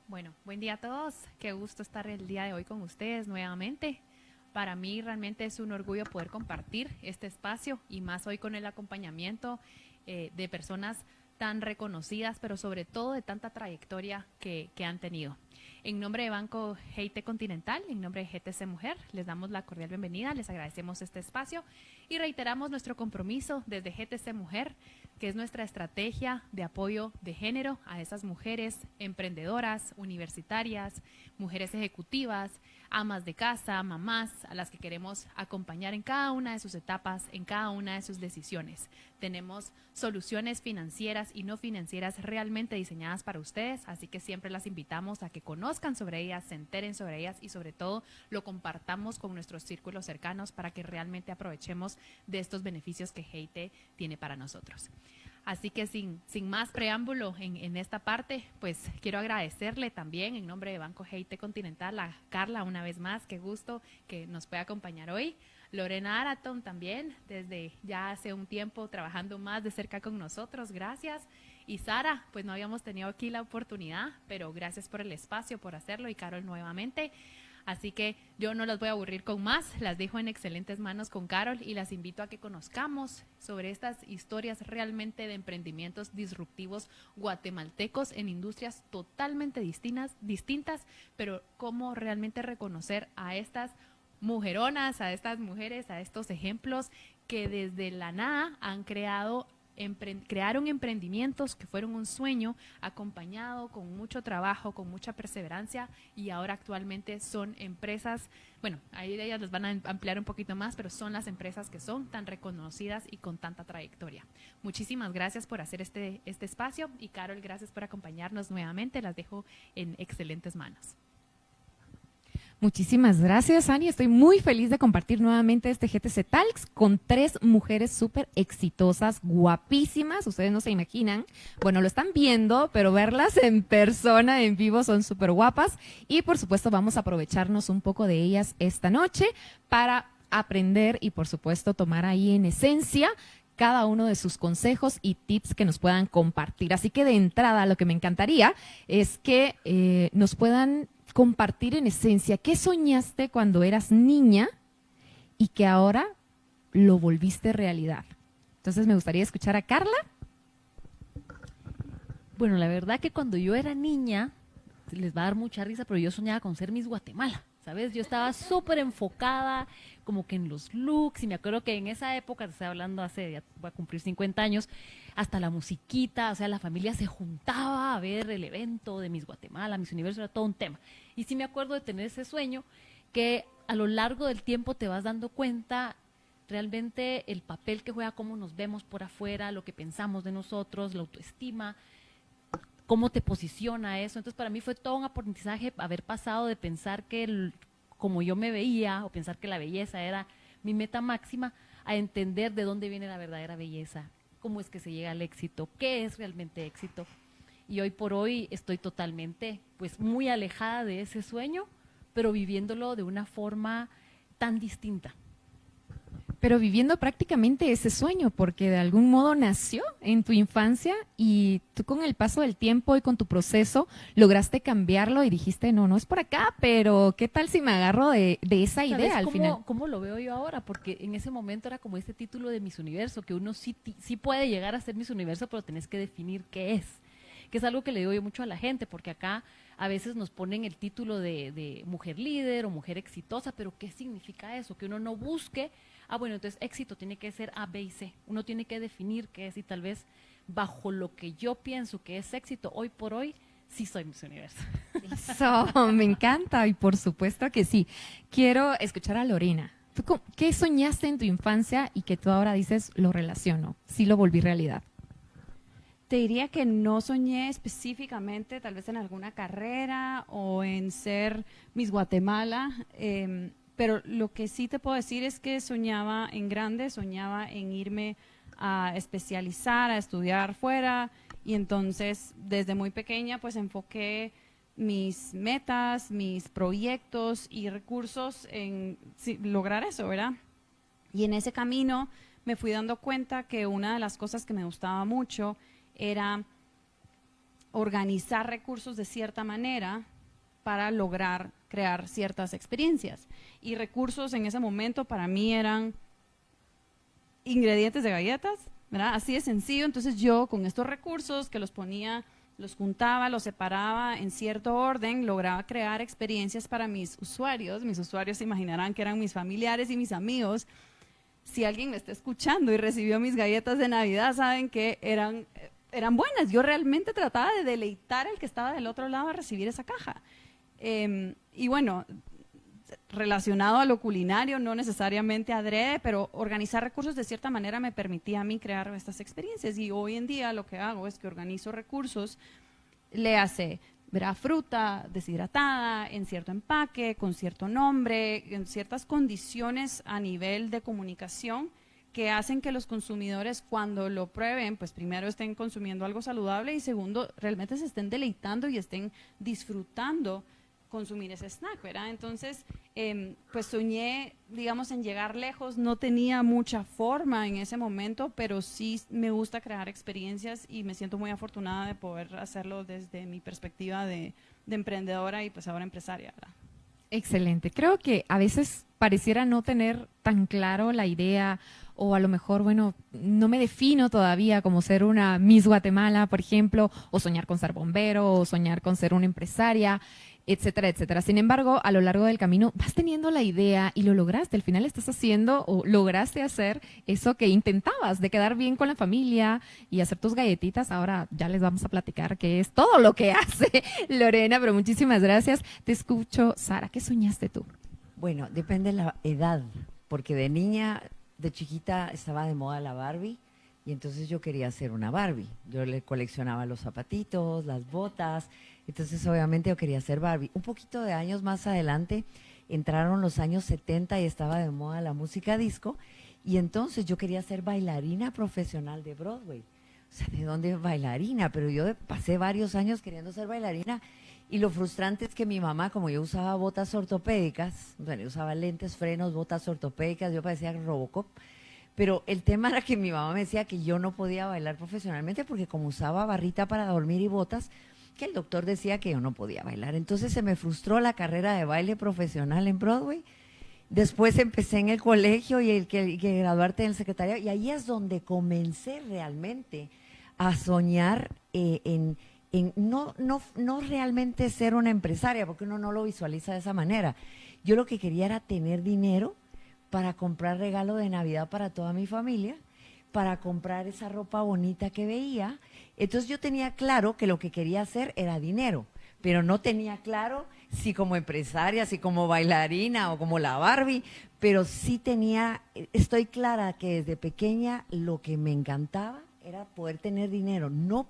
Bueno, buen día a todos. Qué gusto estar el día de hoy con ustedes nuevamente. Para mí realmente es un orgullo poder compartir este espacio y más hoy con el acompañamiento de personas tan reconocidas, pero sobre todo de tanta trayectoria que han tenido. En nombre de Banco GIT Continental, en nombre de GTC Mujer, les damos la cordial bienvenida, les agradecemos este espacio y reiteramos nuestro compromiso desde GTC Mujer, que es nuestra estrategia de apoyo de género a esas mujeres emprendedoras, universitarias, mujeres ejecutivas, amas de casa, mamás, a las que queremos acompañar en cada una de sus etapas, en cada una de sus decisiones. Tenemos soluciones financieras y no financieras realmente diseñadas para ustedes, así que siempre las invitamos a que conozcan sobre ellas, se enteren sobre ellas y sobre todo lo compartamos con nuestros círculos cercanos para que realmente aprovechemos de estos beneficios que GIT tiene para nosotros. Así que sin más preámbulo en esta parte, pues quiero agradecerle también en nombre de Banco GIT Continental a Carla una vez más, qué gusto que nos pueda acompañar hoy. Lorena Araton también, desde ya hace un tiempo trabajando más de cerca con nosotros, gracias. Y Sara, pues no habíamos tenido aquí la oportunidad, pero gracias por el espacio, por hacerlo, y Carol nuevamente. Así que yo no las voy a aburrir con más, las dejo en excelentes manos con Carol y las invito a que conozcamos sobre estas historias realmente de emprendimientos disruptivos guatemaltecos en industrias totalmente distintas, pero cómo realmente reconocer a estas mujeronas, a estas mujeres, a estos ejemplos que desde la nada han crearon emprendimientos que fueron un sueño acompañado con mucho trabajo, con mucha perseverancia y ahora actualmente son empresas, bueno, ahí ellas les van a ampliar un poquito más, pero son las empresas que son tan reconocidas y con tanta trayectoria. Muchísimas gracias por hacer este espacio y Carol, gracias por acompañarnos nuevamente, las dejo en excelentes manos. Muchísimas gracias, Ani. Estoy muy feliz de compartir nuevamente este GTC Talks con 3 mujeres súper exitosas, guapísimas. Ustedes no se imaginan. Bueno, lo están viendo, pero verlas en persona, en vivo, son súper guapas. Y por supuesto vamos a aprovecharnos un poco de ellas esta noche para aprender y por supuesto tomar ahí en esencia cada uno de sus consejos y tips que nos puedan compartir. Así que de entrada lo que me encantaría es que nos puedan compartir en esencia qué soñaste cuando eras niña y que ahora lo volviste realidad. Entonces me gustaría escuchar a Carla. Bueno, la verdad que cuando yo era niña, les va a dar mucha risa, pero yo soñaba con ser Miss Guatemala, ¿sabes? Yo estaba súper enfocada como que en los looks y me acuerdo que en esa época, te estoy hablando hace, ya voy a cumplir 50 años, hasta la musiquita, o sea, la familia se juntaba a ver el evento de Miss Guatemala, Miss Universo, era todo un tema. Y sí me acuerdo de tener ese sueño que a lo largo del tiempo te vas dando cuenta realmente el papel que juega, cómo nos vemos por afuera, lo que pensamos de nosotros, la autoestima, cómo te posiciona eso. Entonces para mí fue todo un aprendizaje haber pasado de pensar que como yo me veía o pensar que la belleza era mi meta máxima, a entender de dónde viene la verdadera belleza, cómo es que se llega al éxito, qué es realmente éxito. Y hoy por hoy estoy totalmente, pues, muy alejada de ese sueño, pero viviéndolo de una forma tan distinta. Pero viviendo prácticamente ese sueño, porque de algún modo nació en tu infancia y tú con el paso del tiempo y con tu proceso lograste cambiarlo y dijiste, no, no es por acá, pero ¿qué tal si me agarro de esa idea al final? ¿Cómo lo veo yo ahora? Porque en ese momento era como este título de Miss Universo, que uno sí puede llegar a ser Miss Universo, pero tenés que definir qué es. Que es algo que le digo yo mucho a la gente, porque acá a veces nos ponen el título de mujer líder o mujer exitosa, pero ¿qué significa eso? Que uno no busque, bueno, entonces éxito tiene que ser A, B y C. Uno tiene que definir qué es y tal vez bajo lo que yo pienso que es éxito, hoy por hoy, sí soy Miss Universo. Eso, me encanta y por supuesto que sí. Quiero escuchar a Lorena. ¿Tú qué soñaste en tu infancia y que tú ahora dices, lo relaciono, sí lo volví realidad? Te diría que no soñé específicamente, tal vez en alguna carrera o en ser Miss Guatemala, pero lo que sí te puedo decir es que soñaba en grande, soñaba en irme a especializar, a estudiar fuera, y entonces desde muy pequeña pues enfoqué mis metas, mis proyectos y recursos en lograr eso, ¿verdad? Y en ese camino me fui dando cuenta que una de las cosas que me gustaba mucho era organizar recursos de cierta manera para lograr crear ciertas experiencias. Y recursos en ese momento para mí eran ingredientes de galletas, ¿verdad? Así de sencillo. Entonces yo con estos recursos que los ponía, los juntaba, los separaba en cierto orden, lograba crear experiencias para mis usuarios. Mis usuarios se imaginarán que eran mis familiares y mis amigos. Si alguien me está escuchando y recibió mis galletas de Navidad, saben que eran buenas. Yo realmente trataba de deleitar al que estaba del otro lado a recibir esa caja. Y bueno, relacionado a lo culinario, no necesariamente adrede, pero organizar recursos de cierta manera me permitía a mí crear estas experiencias. Y hoy en día lo que hago es que organizo recursos, le hace verá fruta deshidratada, en cierto empaque, con cierto nombre, en ciertas condiciones a nivel de comunicación que hacen que los consumidores cuando lo prueben, pues primero estén consumiendo algo saludable y segundo, realmente se estén deleitando y estén disfrutando consumir ese snack, ¿verdad? Entonces, pues soñé, digamos, en llegar lejos, no tenía mucha forma en ese momento, pero sí me gusta crear experiencias y me siento muy afortunada de poder hacerlo desde mi perspectiva de emprendedora y pues ahora empresaria, ¿verdad? Excelente. Creo que a veces pareciera no tener tan claro la idea o a lo mejor, bueno, no me defino todavía como ser una Miss Guatemala, por ejemplo, o soñar con ser bombero, o soñar con ser una empresaria, etcétera, etcétera. Sin embargo, a lo largo del camino vas teniendo la idea y lo lograste. Al final estás haciendo o lograste hacer eso que intentabas, de quedar bien con la familia y hacer tus galletitas. Ahora ya les vamos a platicar qué es todo lo que hace Lorena, pero muchísimas gracias. Te escucho, Sara, ¿qué soñaste tú? Bueno, depende de la edad, porque de niña, de chiquita estaba de moda la Barbie y entonces yo quería ser una Barbie. Yo le coleccionaba los zapatitos, las botas, entonces obviamente yo quería ser Barbie. Un poquito de años más adelante entraron los años 70 y estaba de moda la música disco y entonces yo quería ser bailarina profesional de Broadway. O sea, ¿de dónde bailarina? Pero yo pasé varios años queriendo ser bailarina. Y lo frustrante es que mi mamá, como yo usaba botas ortopédicas, bueno, yo usaba lentes, frenos, botas ortopédicas, yo parecía Robocop, pero el tema era que mi mamá me decía que yo no podía bailar profesionalmente porque como usaba barrita para dormir y botas, que el doctor decía que yo no podía bailar. Entonces se me frustró la carrera de baile profesional en Broadway. Después empecé en el colegio y que graduarte en el secretariado, y ahí es donde comencé realmente a soñar no realmente ser una empresaria, porque uno no lo visualiza de esa manera. Yo lo que quería era tener dinero para comprar regalo de Navidad para toda mi familia, para comprar esa ropa bonita que veía. Entonces yo tenía claro que lo que quería hacer era dinero, pero no tenía claro si como empresaria, si como bailarina o como la Barbie, pero sí estoy clara que desde pequeña lo que me encantaba era poder tener dinero, no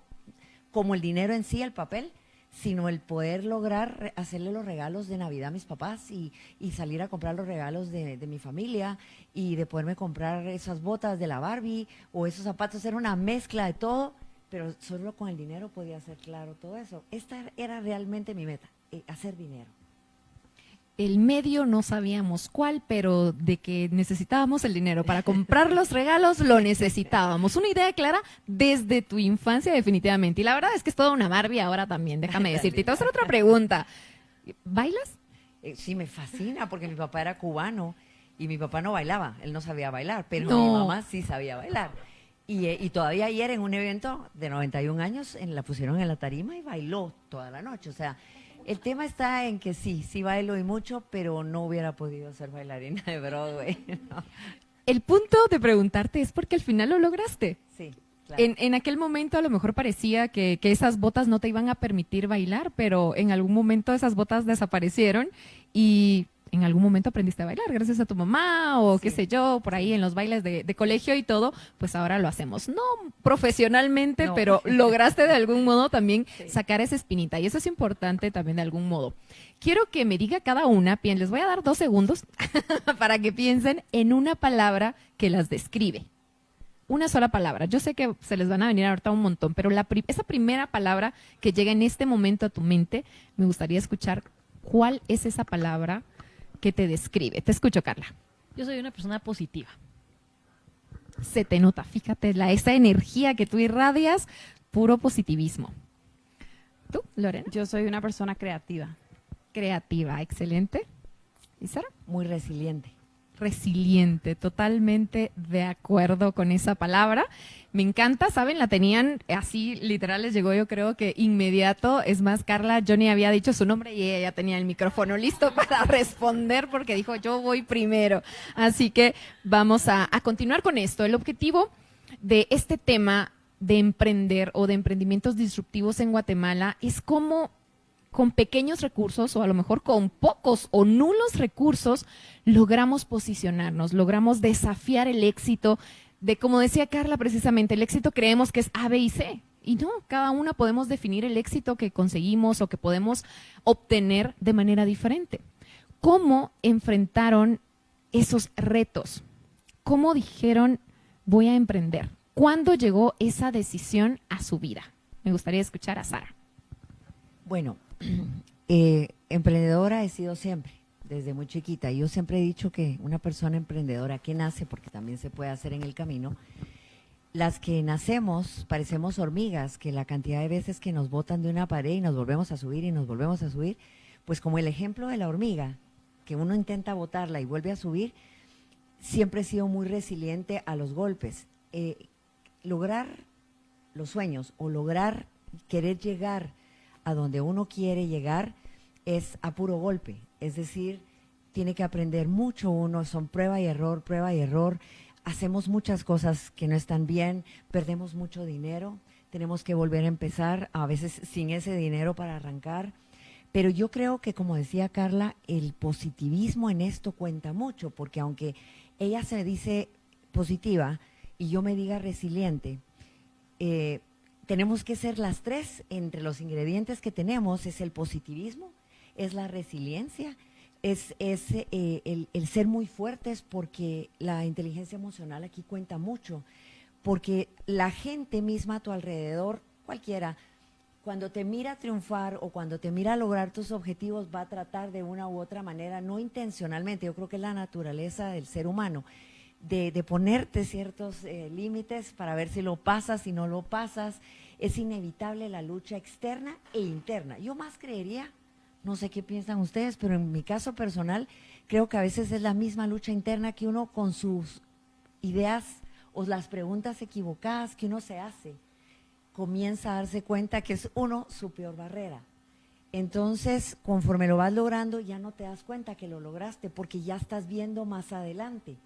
como el dinero en sí, el papel, sino el poder lograr hacerle los regalos de Navidad a mis papás y salir a comprar los regalos de mi familia y de poderme comprar esas botas de la Barbie o esos zapatos. Era una mezcla de todo, pero solo con el dinero podía hacer claro todo eso. Esta era realmente mi meta, hacer dinero. El medio no sabíamos cuál, pero de que necesitábamos el dinero para comprar los regalos, lo necesitábamos. Una idea clara desde tu infancia definitivamente. Y la verdad es que es toda una Barbie ahora también, déjame decirte. Y te voy a hacer otra pregunta. ¿Bailas? Sí, me fascina porque mi papá era cubano y mi papá no bailaba, él no sabía bailar, pero No. mi mamá sí sabía bailar. Y todavía ayer en un evento de 91 años la pusieron en la tarima y bailó toda la noche, o sea... El tema está en que sí bailo y mucho, pero no hubiera podido ser bailarina de Broadway. No. El punto de preguntarte es porque al final lo lograste. Sí, claro. En aquel momento a lo mejor parecía que esas botas no te iban a permitir bailar, pero en algún momento esas botas desaparecieron y en algún momento aprendiste a bailar gracias a tu mamá o qué sé yo, por ahí en los bailes de colegio y todo, pues ahora lo hacemos. No profesionalmente, No. pero lograste de algún modo también sacar esa espinita y eso es importante también de algún modo. Quiero que me diga cada una, les voy a dar 2 segundos para que piensen en una palabra que las describe. Una sola palabra. Yo sé que se les van a venir ahorita un montón, pero esa primera palabra que llega en este momento a tu mente, me gustaría escuchar cuál es esa palabra que te describe. Te escucho, Carla. Yo soy una persona positiva. Se te nota, fíjate, esa energía que tú irradias, puro positivismo. Lorena? Yo soy una persona creativa. Creativa, excelente. ¿Y Sara? Muy resiliente. Resiliente, totalmente de acuerdo con esa palabra. Me encanta, ¿saben? La tenían así, literal, les llegó yo creo que inmediato. Es más, Carla, Johnny había dicho su nombre y ella ya tenía el micrófono listo para responder porque dijo, yo voy primero. Así que vamos a continuar con esto. El objetivo de este tema de emprender o de emprendimientos disruptivos en Guatemala es cómo con pequeños recursos o a lo mejor con pocos o nulos recursos logramos posicionarnos, logramos desafiar el éxito de, como decía Carla precisamente, el éxito creemos que es A, B y C. Y no, cada una podemos definir el éxito que conseguimos o que podemos obtener de manera diferente. ¿Cómo enfrentaron esos retos? ¿Cómo dijeron voy a emprender? ¿Cuándo llegó esa decisión a su vida? Me gustaría escuchar a Sara. Bueno, emprendedora he sido siempre, desde muy chiquita. Yo siempre he dicho que una persona emprendedora que nace, porque también se puede hacer en el camino, las que nacemos parecemos hormigas, que la cantidad de veces que nos botan de una pared y nos volvemos a subir y nos volvemos a subir, pues como el ejemplo de la hormiga, que uno intenta botarla y vuelve a subir, siempre he sido muy resiliente a los golpes. Lograr los sueños o lograr querer llegar a donde uno quiere llegar es a puro golpe, es decir, tiene que aprender mucho uno, son prueba y error, hacemos muchas cosas que no están bien, perdemos mucho dinero, tenemos que volver a empezar, a veces sin ese dinero para arrancar, pero yo creo que, como decía Carla, el positivismo en esto cuenta mucho, porque aunque ella se dice positiva y yo me diga resiliente, tenemos que ser las tres. Entre los ingredientes que tenemos es el positivismo, es la resiliencia, es el ser muy fuertes, porque la inteligencia emocional aquí cuenta mucho, porque la gente misma a tu alrededor, cualquiera, cuando te mira triunfar o cuando te mira lograr tus objetivos, va a tratar de una u otra manera, no intencionalmente, yo creo que es la naturaleza del ser humano, de ponerte ciertos límites para ver si lo pasas, si no lo pasas. Es inevitable la lucha externa e interna. Yo más creería, no sé qué piensan ustedes, pero en mi caso personal, creo que a veces es la misma lucha interna que uno con sus ideas o las preguntas equivocadas que uno se hace, comienza a darse cuenta que es uno su peor barrera. Entonces, conforme lo vas logrando, ya no te das cuenta que lo lograste, porque ya estás viendo más adelante.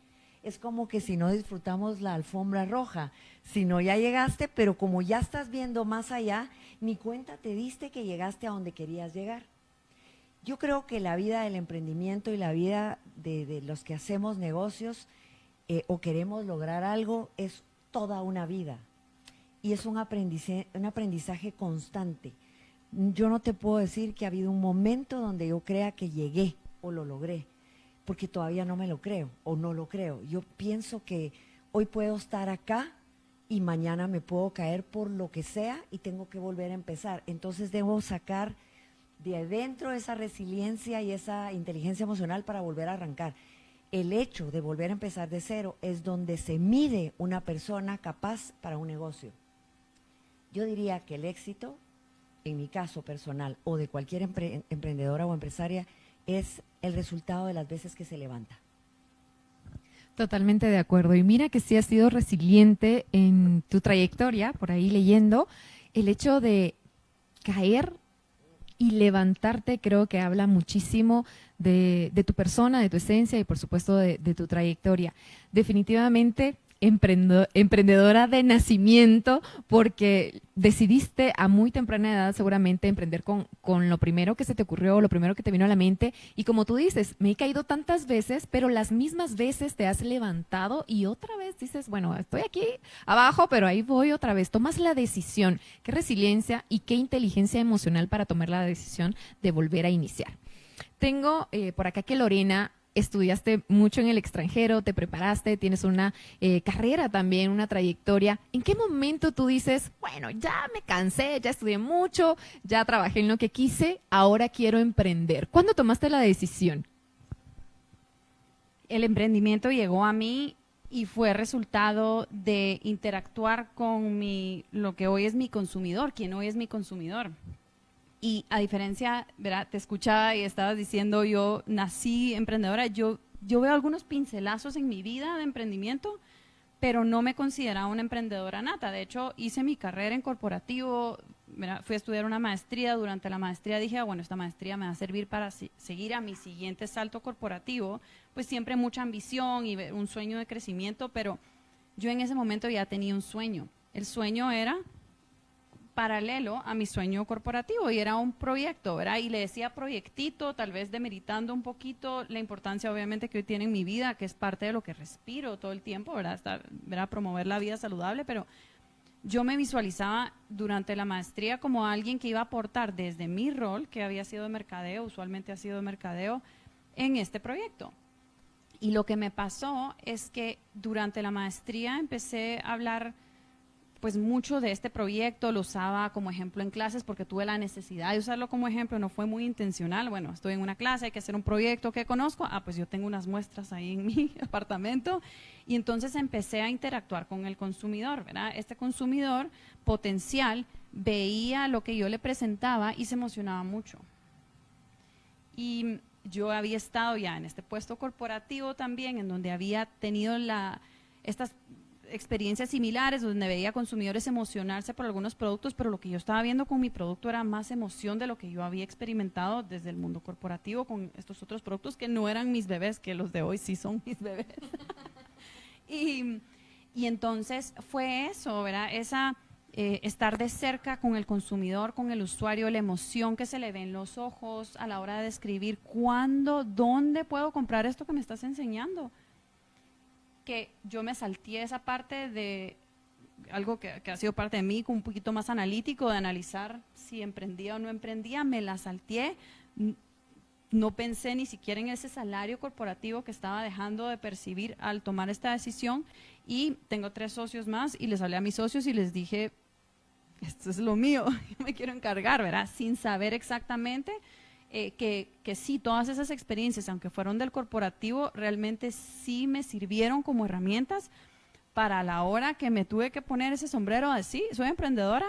Es como que si no disfrutamos la alfombra roja, si no ya llegaste, pero como ya estás viendo más allá, ni cuenta te diste que llegaste a donde querías llegar. Yo creo que la vida del emprendimiento y la vida de los que hacemos negocios o queremos lograr algo es toda una vida y es un aprendizaje constante. Yo no te puedo decir que ha habido un momento donde yo crea que llegué o lo logré, porque todavía no me lo creo o no lo creo. Yo pienso que hoy puedo estar acá y mañana me puedo caer por lo que sea y tengo que volver a empezar. Entonces debo sacar de adentro esa resiliencia y esa inteligencia emocional para volver a arrancar. El hecho de volver a empezar de cero es donde se mide una persona capaz para un negocio. Yo diría que el éxito, en mi caso personal o de cualquier emprendedora o empresaria, es el resultado de las veces que se levanta. Totalmente de acuerdo. Y mira que sí has sido resiliente en tu trayectoria, por ahí leyendo, el hecho de caer y levantarte creo que habla muchísimo de tu persona, de tu esencia y por supuesto de tu trayectoria. Definitivamente emprendedora de nacimiento, porque decidiste a muy temprana edad seguramente emprender con lo primero que se te ocurrió, lo primero que te vino a la mente, y como tú dices, me he caído tantas veces, pero las mismas veces te has levantado y otra vez dices, bueno, estoy aquí abajo, pero ahí voy otra vez, tomas la decisión. Qué resiliencia y qué inteligencia emocional para tomar la decisión de volver a iniciar. Tengo por acá que Lorena, estudiaste mucho en el extranjero, te preparaste, tienes una carrera también, una trayectoria. ¿En qué momento tú dices, bueno, ya me cansé, ya estudié mucho, ya trabajé en lo que quise, ahora quiero emprender? ¿Cuándo tomaste la decisión? El emprendimiento llegó a mí y fue resultado de interactuar con lo que hoy es mi consumidor, quien hoy es mi consumidor. Y a diferencia, ¿verdad? Te escuchaba y estabas diciendo, yo nací emprendedora, yo veo algunos pincelazos en mi vida de emprendimiento, pero no me consideraba una emprendedora nata. De hecho, hice mi carrera en corporativo, ¿verdad? Fui a estudiar una maestría. Durante la maestría dije, bueno, esta maestría me va a servir para seguir a mi siguiente salto corporativo. Pues siempre mucha ambición y un sueño de crecimiento, pero yo en ese momento ya tenía un sueño. El sueño era paralelo a mi sueño corporativo y era un proyecto, ¿verdad? Y le decía proyectito, tal vez demeritando un poquito la importancia obviamente que hoy tiene en mi vida, que es parte de lo que respiro todo el tiempo, ¿verdad? ¿Verdad? Promover la vida saludable, pero yo me visualizaba durante la maestría como alguien que iba a aportar desde mi rol, que había sido de mercadeo, usualmente ha sido de mercadeo, en este proyecto. Y lo que me pasó es que durante la maestría empecé a hablar pues mucho de este proyecto, lo usaba como ejemplo en clases porque tuve la necesidad de usarlo como ejemplo, no fue muy intencional. Bueno, estoy en una clase, hay que hacer un proyecto que conozco, pues yo tengo unas muestras ahí en mi apartamento, y entonces empecé a interactuar con el consumidor, ¿verdad? Este consumidor potencial veía lo que yo le presentaba y se emocionaba mucho. Y yo había estado ya en este puesto corporativo también, en donde había tenido estas experiencias similares, donde veía consumidores emocionarse por algunos productos, pero lo que yo estaba viendo con mi producto era más emoción de lo que yo había experimentado desde el mundo corporativo con estos otros productos que no eran mis bebés, que los de hoy sí son mis bebés. y entonces fue eso, ¿verdad? Estar de cerca con el consumidor, con el usuario, la emoción que se le ve en los ojos a la hora de describir cuándo, dónde puedo comprar esto que me estás enseñando. Que yo me salté esa parte de algo que ha sido parte de mí, un poquito más analítico, de analizar si emprendía o no emprendía, me la salté. No pensé ni siquiera en ese salario corporativo que estaba dejando de percibir al tomar esta decisión. Y tengo 3 socios más y les hablé a mis socios y les dije, esto es lo mío, yo me quiero encargar, ¿verdad? Sin saber exactamente que sí, todas esas experiencias, aunque fueron del corporativo, realmente sí me sirvieron como herramientas para la hora que me tuve que poner ese sombrero de sí, soy emprendedora.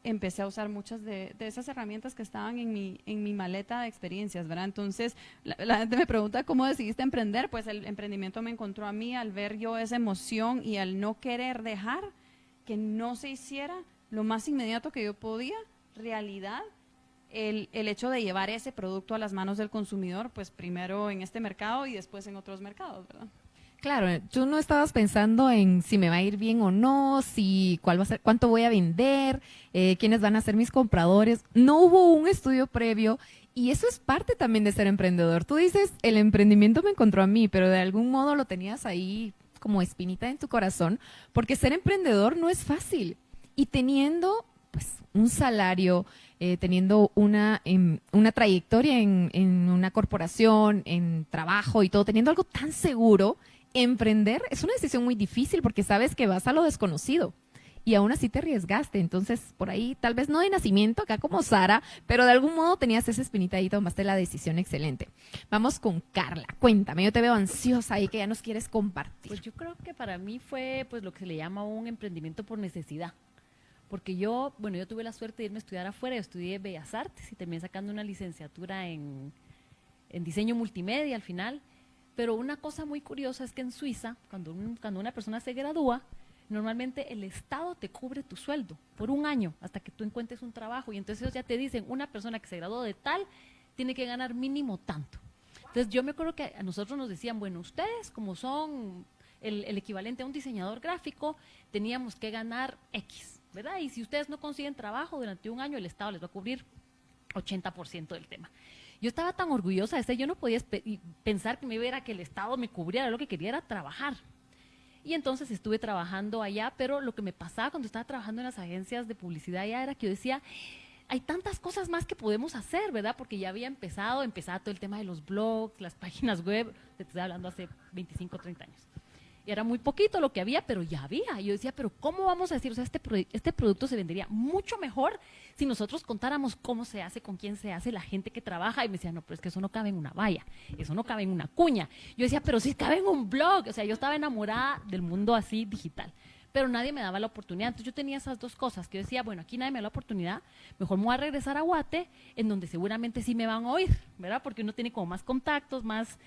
Empecé a usar muchas de esas herramientas que estaban en mi maleta de experiencias, ¿verdad? Entonces, la gente me pregunta, ¿cómo decidiste emprender? Pues el emprendimiento me encontró a mí al ver yo esa emoción y al no querer dejar que no se hiciera lo más inmediato que yo podía, realidad, el hecho de llevar ese producto a las manos del consumidor, pues primero en este mercado y después en otros mercados, ¿verdad? Claro, tú no estabas pensando en si me va a ir bien o no, cuál va a ser, cuánto voy a vender, quiénes van a ser mis compradores. No hubo un estudio previo y eso es parte también de ser emprendedor. Tú dices, el emprendimiento me encontró a mí, pero de algún modo lo tenías ahí como espinita en tu corazón, porque ser emprendedor no es fácil. Y teniendo pues un salario, teniendo una trayectoria en una corporación, en trabajo y todo, teniendo algo tan seguro, emprender es una decisión muy difícil porque sabes que vas a lo desconocido y aún así te arriesgaste. Entonces, por ahí, tal vez no de nacimiento, acá como Sara, pero de algún modo tenías esa espinita y tomaste la decisión excelente. Vamos con Carla. Cuéntame, yo te veo ansiosa ahí que ya nos quieres compartir. Pues yo creo que para mí fue pues lo que se le llama un emprendimiento por necesidad. Porque yo tuve la suerte de irme a estudiar afuera, yo estudié Bellas Artes y terminé sacando una licenciatura en diseño multimedia al final. Pero una cosa muy curiosa es que en Suiza, cuando una persona se gradúa, normalmente el Estado te cubre tu sueldo por 1 año hasta que tú encuentres un trabajo. Y entonces ellos ya te dicen, una persona que se graduó de tal tiene que ganar mínimo tanto. Entonces yo me acuerdo que a nosotros nos decían, bueno, ustedes como son el equivalente a un diseñador gráfico, teníamos que ganar X, ¿verdad? Y si ustedes no consiguen trabajo durante 1 año, el Estado les va a cubrir 80% del tema. Yo estaba tan orgullosa de eso, yo no podía pensar que me iba a ir a que el Estado me cubriera, lo que quería era trabajar. Y entonces estuve trabajando allá, pero lo que me pasaba cuando estaba trabajando en las agencias de publicidad allá era que yo decía, hay tantas cosas más que podemos hacer, ¿verdad? Porque ya empezaba todo el tema de los blogs, las páginas web, te estoy hablando hace 25, 30 años. Y era muy poquito lo que había, pero ya había. Y yo decía, pero ¿cómo vamos a decir? O sea, este producto se vendería mucho mejor si nosotros contáramos cómo se hace, con quién se hace, la gente que trabaja. Y me decía, no, pero es que eso no cabe en una valla, eso no cabe en una cuña. Yo decía, pero sí cabe en un blog. O sea, yo estaba enamorada del mundo así digital. pero nadie me daba la oportunidad. Entonces yo tenía esas dos cosas, que yo decía, bueno, aquí nadie me da la oportunidad, mejor me voy a regresar a Guate, en donde seguramente sí me van a oír, ¿verdad? Porque uno tiene como más contactos, más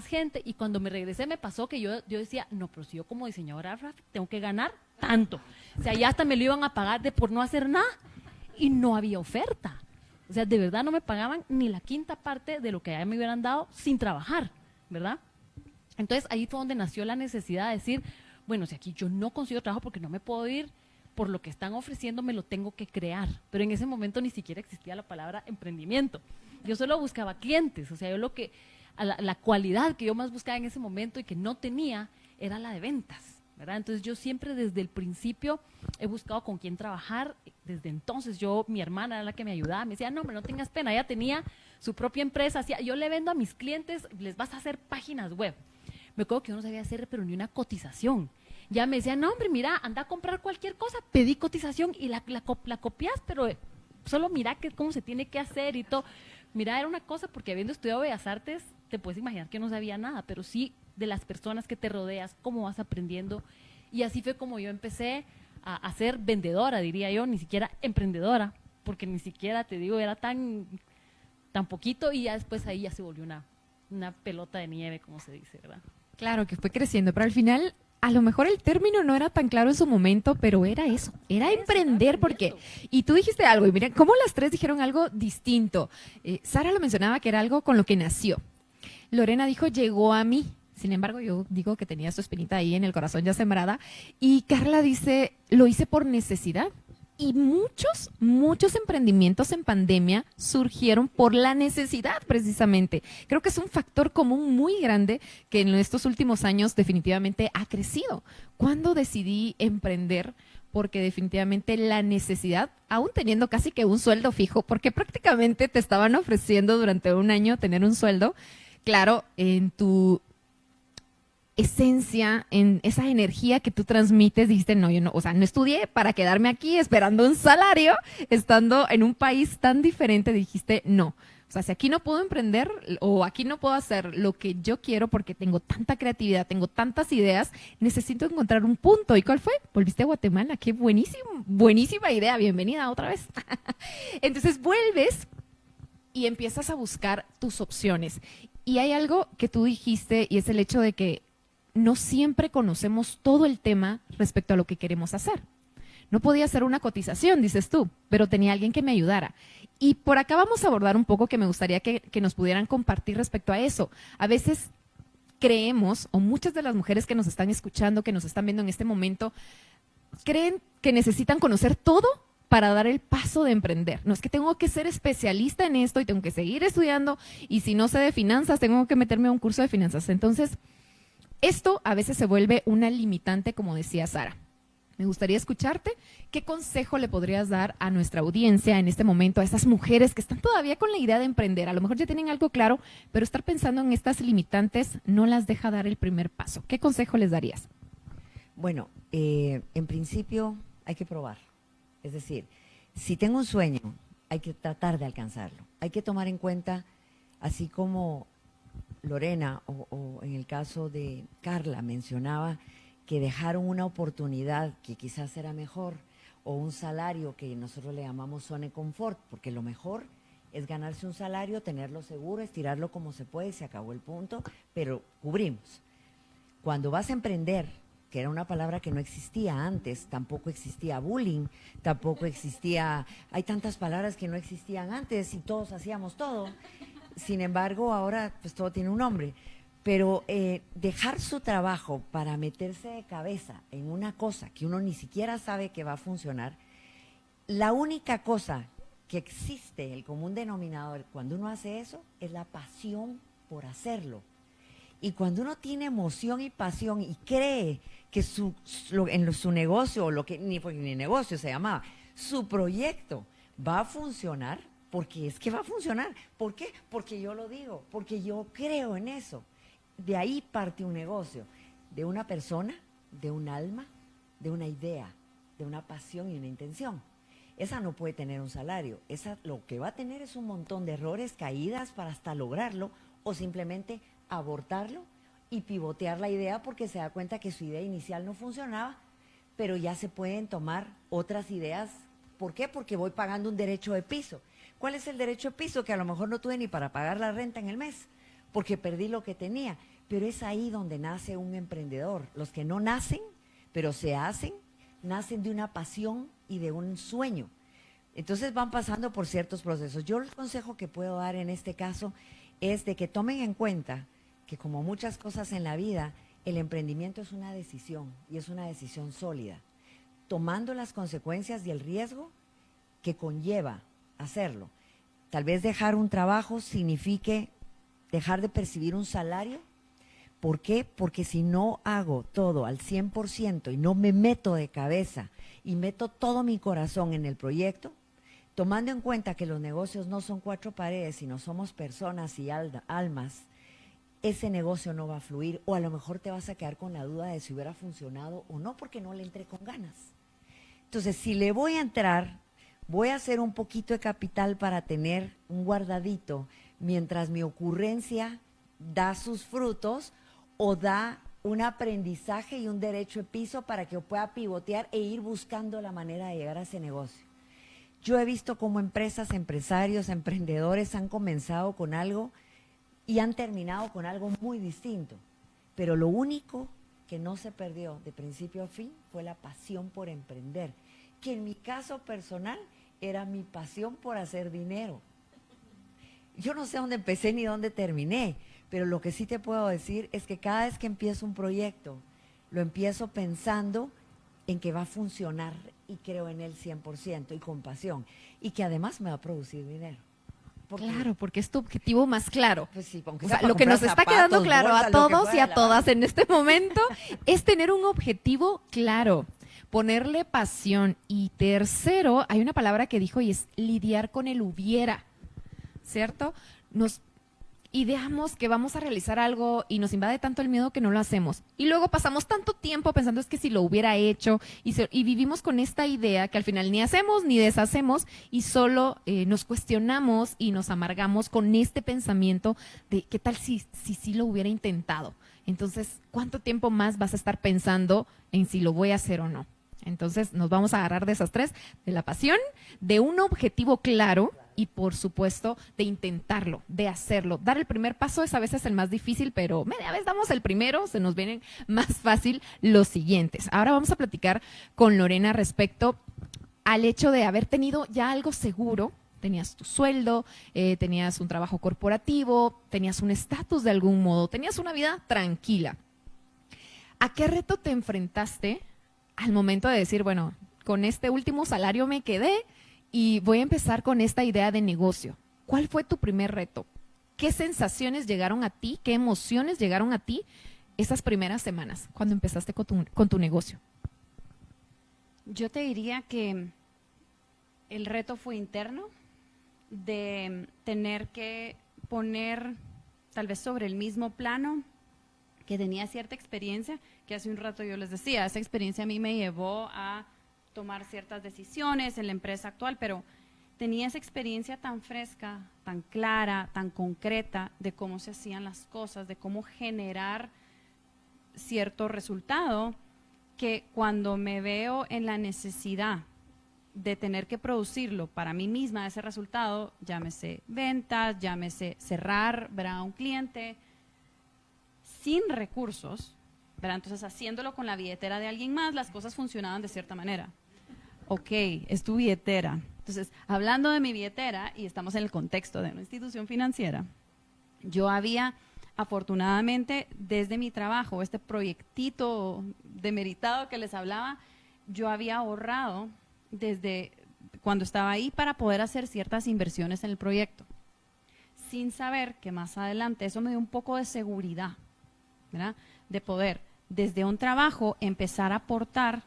gente, y cuando me regresé me pasó que yo decía, no, pero si yo como diseñadora gráfica tengo que ganar tanto. O sea, ya hasta me lo iban a pagar por no hacer nada, y no había oferta. O sea, de verdad no me pagaban ni la quinta parte de lo que ya me hubieran dado sin trabajar, ¿verdad? Entonces ahí fue donde nació la necesidad de decir, bueno, si aquí yo no consigo trabajo porque no me puedo ir por lo que están ofreciendo, me lo tengo que crear. Pero en ese momento ni siquiera existía la palabra emprendimiento. Yo solo buscaba clientes, o sea, yo la cualidad que yo más buscaba en ese momento y que no tenía era la de ventas, ¿verdad? Entonces yo siempre desde el principio he buscado con quién trabajar. Desde entonces mi hermana era la que me ayudaba, me decía, no, hombre, no tengas pena, ella tenía su propia empresa, yo le vendo a mis clientes, les vas a hacer páginas web. Me acuerdo que yo no sabía hacer, pero ni una cotización. Ya me decía, no, hombre, mira, anda a comprar cualquier cosa, pedí cotización y la copias, pero solo mira cómo se tiene que hacer y todo. Mira, era una cosa, porque habiendo estudiado Bellas Artes, te puedes imaginar que no sabía nada, pero sí de las personas que te rodeas, cómo vas aprendiendo. Y así fue como yo empecé a ser vendedora, diría yo, ni siquiera emprendedora, porque ni siquiera, te digo, era tan poquito, y ya después ahí ya se volvió una pelota de nieve, como se dice, ¿verdad? Claro que fue creciendo, pero al final a lo mejor el término no era tan claro en su momento, pero era eso, era emprender, porque, y tú dijiste algo, y miren, cómo las tres dijeron algo distinto. Sara lo mencionaba que era algo con lo que nació. Lorena dijo, llegó a mí. Sin embargo, yo digo que tenía su espinita ahí en el corazón ya sembrada. Y Carla dice, lo hice por necesidad. Y muchos emprendimientos en pandemia surgieron por la necesidad, precisamente. Creo que es un factor común muy grande que en estos últimos años definitivamente ha crecido. ¿Cuándo decidí emprender? Porque definitivamente la necesidad, aún teniendo casi que un sueldo fijo, porque prácticamente te estaban ofreciendo durante un año tener un sueldo, claro, en tu esencia, en esa energía que tú transmites, dijiste, no, yo no, o sea, no estudié para quedarme aquí esperando un salario, estando en un país tan diferente, dijiste, no. O sea, si aquí no puedo emprender o aquí no puedo hacer lo que yo quiero porque tengo tanta creatividad, tengo tantas ideas, necesito encontrar un punto. ¿Y cuál fue? Volviste a Guatemala. Qué buenísima idea. Bienvenida otra vez. Entonces vuelves y empiezas a buscar tus opciones. Y hay algo que tú dijiste, y es el hecho de que no siempre conocemos todo el tema respecto a lo que queremos hacer. No podía hacer una cotización, dices tú, pero tenía alguien que me ayudara. Y por acá vamos a abordar un poco que me gustaría que nos pudieran compartir respecto a eso. A veces creemos, o muchas de las mujeres que nos están escuchando, que nos están viendo en este momento, creen que necesitan conocer todo para dar el paso de emprender. No es que tengo que ser especialista en esto y tengo que seguir estudiando, y si no sé de finanzas, tengo que meterme a un curso de finanzas. Entonces, esto a veces se vuelve una limitante, como decía Sara. Me gustaría escucharte. ¿Qué consejo le podrías dar a nuestra audiencia en este momento, a estas mujeres que están todavía con la idea de emprender? A lo mejor ya tienen algo claro, pero estar pensando en estas limitantes no las deja dar el primer paso. ¿Qué consejo les darías? Bueno, en principio hay que probar. Es decir, si tengo un sueño, hay que tratar de alcanzarlo. Hay que tomar en cuenta, así como Lorena o en el caso de Carla mencionaba, que dejaron una oportunidad que quizás era mejor, o un salario que nosotros le llamamos zona de confort, porque lo mejor es ganarse un salario, tenerlo seguro, estirarlo como se puede, se acabó el punto, pero cubrimos. Cuando vas a emprender, que era una palabra que no existía antes, tampoco existía bullying, tampoco existía, hay tantas palabras que no existían antes y todos hacíamos todo. Sin embargo, ahora pues todo tiene un nombre. Pero dejar su trabajo para meterse de cabeza en una cosa que uno ni siquiera sabe que va a funcionar, la única cosa que existe, el común denominador, cuando uno hace eso, es la pasión por hacerlo. Y cuando uno tiene emoción y pasión y cree que su negocio, o lo que ni negocio se llamaba, su proyecto va a funcionar, porque es que va a funcionar. ¿Por qué? Porque yo lo digo, porque yo creo en eso. De ahí parte un negocio, de una persona, de un alma, de una idea, de una pasión y una intención. Esa no puede tener un salario, esa lo que va a tener es un montón de errores, caídas para hasta lograrlo, o simplemente abortarlo y pivotear la idea porque se da cuenta que su idea inicial no funcionaba, pero ya se pueden tomar otras ideas. ¿Por qué? Porque voy pagando un derecho de piso. ¿Cuál es el derecho de piso? Que a lo mejor no tuve ni para pagar la renta en el mes, porque perdí lo que tenía. Pero es ahí donde nace un emprendedor. Los que no nacen, pero se hacen, nacen de una pasión y de un sueño. Entonces van pasando por ciertos procesos. Yo el consejo que puedo dar en este caso es de que tomen en cuenta que, como muchas cosas en la vida, el emprendimiento es una decisión, y es una decisión sólida, tomando las consecuencias y el riesgo que conlleva hacerlo. Tal vez dejar un trabajo signifique dejar de percibir un salario. ¿Por qué? Porque si no hago todo al 100% y no me meto de cabeza y meto todo mi corazón en el proyecto, tomando en cuenta que los negocios no son 4 paredes, sino somos personas y almas, ese negocio no va a fluir, o a lo mejor te vas a quedar con la duda de si hubiera funcionado o no, porque no le entré con ganas. Entonces, si le voy a entrar, voy a hacer un poquito de capital para tener un guardadito mientras mi ocurrencia da sus frutos o da un aprendizaje y un derecho de piso para que yo pueda pivotear e ir buscando la manera de llegar a ese negocio. Yo he visto cómo empresas, empresarios, emprendedores han comenzado con algo y han terminado con algo muy distinto. Pero lo único que no se perdió de principio a fin fue la pasión por emprender, que en mi caso personal era mi pasión por hacer dinero. Yo no sé dónde empecé ni dónde terminé, pero lo que sí te puedo decir es que cada vez que empiezo un proyecto, lo empiezo pensando en que va a funcionar y creo en él 100% y con pasión, y que además me va a producir dinero. Claro, porque es tu objetivo más claro. Pues sí, aunque O sea sea, para lo que nos comprar está quedando zapatos, claro bolsas, a lo que todos y fuera, a la todas en este momento es tener un objetivo claro, ponerle pasión. Y tercero, hay una palabra que dijo y es lidiar con el hubiera, ¿cierto? Nos ideamos que vamos a realizar algo y nos invade tanto el miedo que no lo hacemos. Y luego pasamos tanto tiempo pensando es que si lo hubiera hecho y vivimos con esta idea que al final ni hacemos ni deshacemos y solo nos cuestionamos y nos amargamos con este pensamiento de qué tal si lo hubiera intentado. Entonces, ¿cuánto tiempo más vas a estar pensando en si lo voy a hacer o no? Entonces, nos vamos a agarrar de esas tres, de la pasión, de un objetivo claro y, por supuesto, de intentarlo, de hacerlo. Dar el primer paso es a veces el más difícil, pero media vez damos el primero, se nos vienen más fácil los siguientes. Ahora vamos a platicar con Lorena respecto al hecho de haber tenido ya algo seguro. Tenías tu sueldo, tenías un trabajo corporativo, tenías un estatus de algún modo, tenías una vida tranquila. ¿A qué reto te enfrentaste al momento de decir, bueno, con este último salario me quedé y voy a empezar con esta idea de negocio? ¿Cuál fue tu primer reto? ¿Qué sensaciones llegaron a ti? ¿Qué emociones llegaron a ti esas primeras semanas cuando empezaste con tu negocio? Yo te diría que el reto fue interno, de tener que poner tal vez sobre el mismo plano que tenía cierta experiencia, que hace un rato yo les decía, esa experiencia a mí me llevó a tomar ciertas decisiones en la empresa actual, pero tenía esa experiencia tan fresca, tan clara, tan concreta de cómo se hacían las cosas, de cómo generar cierto resultado, que cuando me veo en la necesidad de tener que producirlo para mí misma, ese resultado, llámese ventas, llámese cerrar, ¿verdad?, a un cliente, sin recursos, ¿verdad? Entonces, haciéndolo con la billetera de alguien más, las cosas funcionaban de cierta manera. Ok, es tu billetera. Entonces, hablando de mi billetera, y estamos en el contexto de una institución financiera, yo había, afortunadamente, desde mi trabajo, este proyectito demeritado que les hablaba, yo había ahorrado desde cuando estaba ahí para poder hacer ciertas inversiones en el proyecto, sin saber que más adelante eso me dio un poco de seguridad, ¿verdad?, de poder desde un trabajo empezar a aportar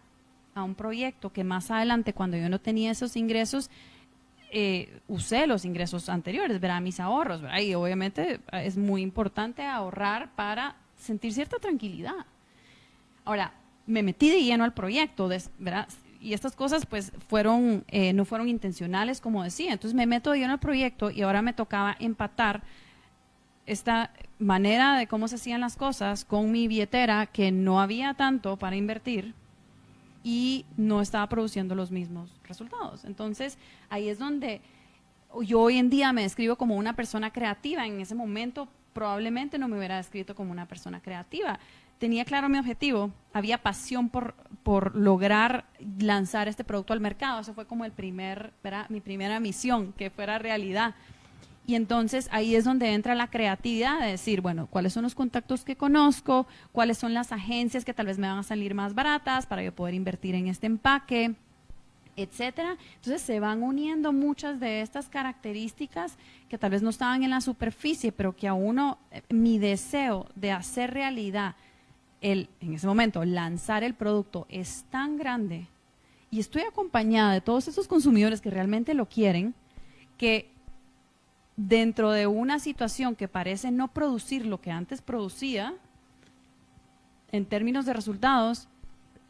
a un proyecto que más adelante, cuando yo no tenía esos ingresos, usé los ingresos anteriores, ¿verdad?, mis ahorros, ¿verdad? Y obviamente es muy importante ahorrar para sentir cierta tranquilidad. Ahora, me metí de lleno al proyecto, ¿verdad?, y estas cosas pues no fueron intencionales, como decía. Entonces me meto de lleno al proyecto y ahora me tocaba empatar esta manera de cómo se hacían las cosas con mi billetera, que no había tanto para invertir, y no estaba produciendo los mismos resultados. Entonces, ahí es donde yo hoy en día me describo como una persona creativa. En ese momento probablemente no me hubiera descrito como una persona creativa. Tenía claro mi objetivo, había pasión por lograr lanzar este producto al mercado. Eso fue como mi primera misión, que fuera realidad. Y entonces ahí es donde entra la creatividad de decir, bueno, ¿cuáles son los contactos que conozco? ¿Cuáles son las agencias que tal vez me van a salir más baratas para yo poder invertir en este empaque? Etcétera. Entonces se van uniendo muchas de estas características que tal vez no estaban en la superficie, pero que a uno, mi deseo de hacer realidad, en ese momento, lanzar el producto es tan grande y estoy acompañada de todos esos consumidores que realmente lo quieren, que dentro de una situación que parece no producir lo que antes producía, en términos de resultados,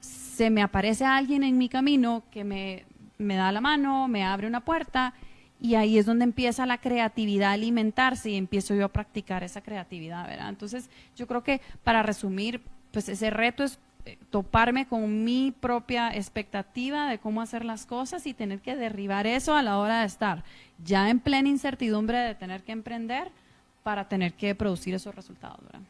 se me aparece alguien en mi camino que me da la mano, me abre una puerta, y ahí es donde empieza la creatividad a alimentarse y empiezo yo a practicar esa creatividad, ¿verdad? Entonces, yo creo que para resumir, pues ese reto es toparme con mi propia expectativa de cómo hacer las cosas y tener que derribar eso a la hora de estar ya en plena incertidumbre de tener que emprender para tener que producir esos resultados, ¿verdad?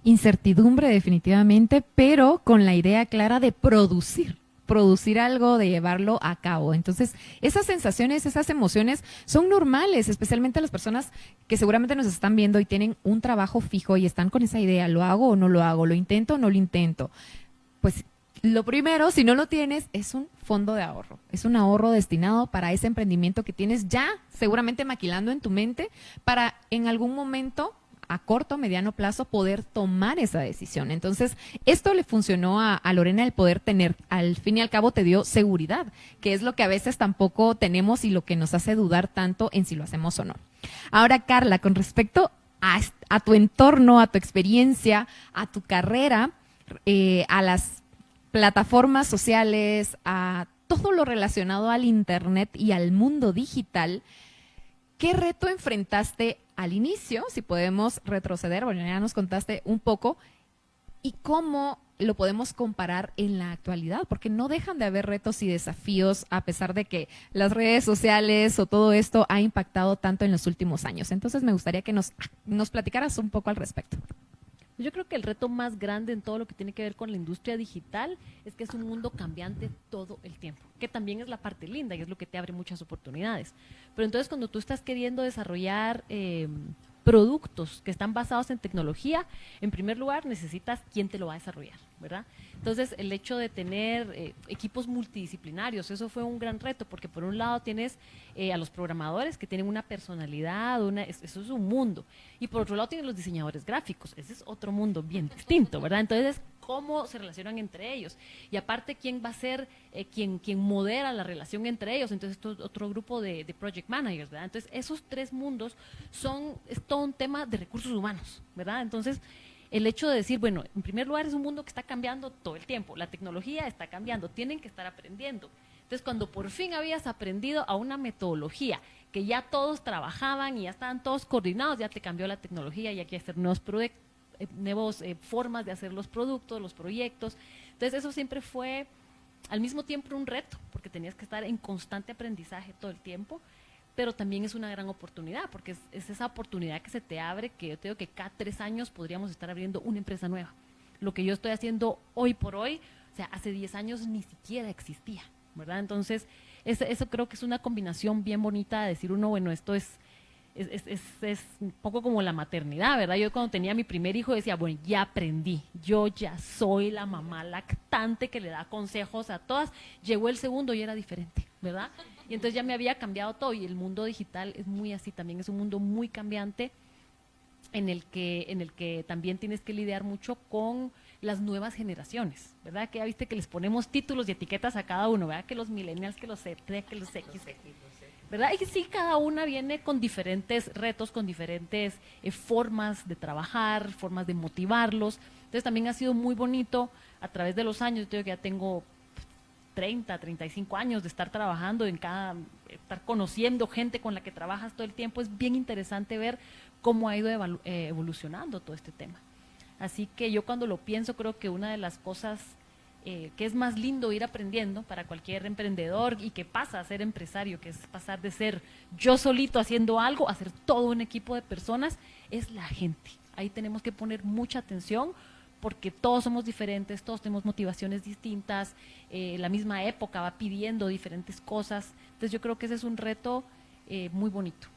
Incertidumbre definitivamente, pero con la idea clara de producir algo, de llevarlo a cabo. Entonces, esas sensaciones, esas emociones son normales, especialmente las personas que seguramente nos están viendo y tienen un trabajo fijo y están con esa idea, ¿lo hago o no lo hago? ¿Lo intento o no lo intento? Pues lo primero, si no lo tienes, es un fondo de ahorro. Es un ahorro destinado para ese emprendimiento que tienes ya seguramente maquilando en tu mente para en algún momento a corto, mediano plazo, poder tomar esa decisión. Entonces, esto le funcionó a Lorena, el poder tener, al fin y al cabo te dio seguridad, que es lo que a veces tampoco tenemos y lo que nos hace dudar tanto en si lo hacemos o no. Ahora, Carla, con respecto a tu entorno, a tu experiencia, a tu carrera, a las plataformas sociales, a todo lo relacionado al Internet y al mundo digital, ¿qué reto enfrentaste al inicio? Si podemos retroceder, bueno, ya nos contaste un poco, y cómo lo podemos comparar en la actualidad, porque no dejan de haber retos y desafíos a pesar de que las redes sociales o todo esto ha impactado tanto en los últimos años. Entonces me gustaría que nos platicaras un poco al respecto. Yo creo que el reto más grande en todo lo que tiene que ver con la industria digital es que es un mundo cambiante todo el tiempo, que también es la parte linda y es lo que te abre muchas oportunidades. Pero entonces cuando tú estás queriendo desarrollar productos que están basados en tecnología, en primer lugar necesitas quién te lo va a desarrollar, ¿verdad? Entonces el hecho de tener equipos multidisciplinarios, eso fue un gran reto, porque por un lado tienes a los programadores que tienen una personalidad, eso es un mundo, y por otro lado tienes los diseñadores gráficos, ese es otro mundo bien distinto, ¿verdad? Entonces, ¿cómo se relacionan entre ellos? Y aparte, ¿quién va a ser quien modera la relación entre ellos? Entonces, esto es otro grupo de project managers, ¿verdad? Entonces, esos tres mundos es todo un tema de recursos humanos, ¿verdad? Entonces, el hecho de decir, bueno, en primer lugar es un mundo que está cambiando todo el tiempo, la tecnología está cambiando, tienen que estar aprendiendo. Entonces, cuando por fin habías aprendido a una metodología que ya todos trabajaban y ya estaban todos coordinados, ya te cambió la tecnología y hay que hacer nuevos proyectos, nuevas formas de hacer los productos, los proyectos. Entonces eso siempre fue al mismo tiempo un reto, porque tenías que estar en constante aprendizaje todo el tiempo, pero también es una gran oportunidad, porque es esa oportunidad que se te abre, que yo te digo que cada 3 años podríamos estar abriendo una empresa nueva. Lo que yo estoy haciendo hoy por hoy, o sea, hace 10 años ni siquiera existía, ¿verdad? Entonces, eso creo que es una combinación bien bonita de decir uno, bueno, esto es un poco como la maternidad, ¿verdad? Yo cuando tenía mi primer hijo decía, bueno, ya aprendí, yo ya soy la mamá lactante que le da consejos a todas. Llegó el segundo y era diferente, ¿verdad? Y entonces ya me había cambiado todo, y el mundo digital es muy así también, es un mundo muy cambiante en el que también tienes que lidiar mucho con las nuevas generaciones, ¿verdad? Que ya viste que les ponemos títulos y etiquetas a cada uno, ¿verdad? Que los millennials, que los Z, que los X, ¿verdad? Y sí, cada una viene con diferentes retos, con diferentes formas de trabajar, formas de motivarlos. Entonces también ha sido muy bonito a través de los años. Yo digo que ya tengo 30, 35 años de estar trabajando estar conociendo gente con la que trabajas todo el tiempo. Es bien interesante ver cómo ha ido evolucionando todo este tema. Así que yo cuando lo pienso creo que una de las cosas que es más lindo ir aprendiendo para cualquier emprendedor y que pasa a ser empresario, que es pasar de ser yo solito haciendo algo a ser todo un equipo de personas, es la gente. Ahí tenemos que poner mucha atención porque todos somos diferentes, todos tenemos motivaciones distintas, la misma época va pidiendo diferentes cosas. Entonces yo creo que ese es un reto muy bonito.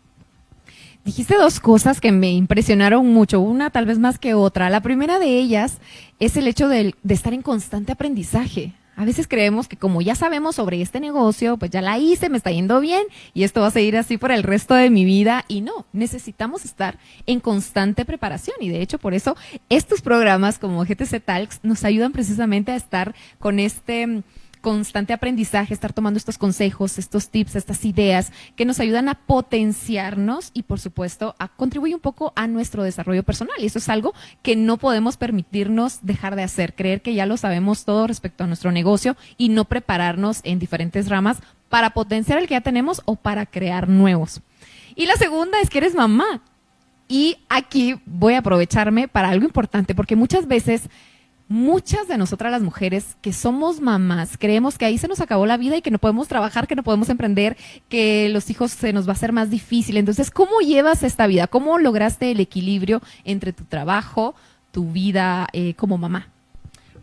Dijiste dos cosas que me impresionaron mucho, una tal vez más que otra. La primera de ellas es el hecho de estar en constante aprendizaje. A veces creemos que como ya sabemos sobre este negocio, pues ya la hice, me está yendo bien y esto va a seguir así por el resto de mi vida. Y no, necesitamos estar en constante preparación y de hecho por eso estos programas como GTC Talks nos ayudan precisamente a estar con este constante aprendizaje, estar tomando estos consejos, estos tips, estas ideas que nos ayudan a potenciarnos y por supuesto a contribuir un poco a nuestro desarrollo personal. Y eso es algo que no podemos permitirnos dejar de hacer, creer que ya lo sabemos todo respecto a nuestro negocio y no prepararnos en diferentes ramas para potenciar el que ya tenemos o para crear nuevos. Y la segunda es que eres mamá. Y aquí voy a aprovecharme para algo importante, porque muchas veces muchas de nosotras las mujeres que somos mamás creemos que ahí se nos acabó la vida y que no podemos trabajar, que no podemos emprender, que los hijos se nos va a hacer más difícil. Entonces, ¿cómo llevas esta vida? ¿Cómo lograste el equilibrio entre tu trabajo, tu vida como mamá?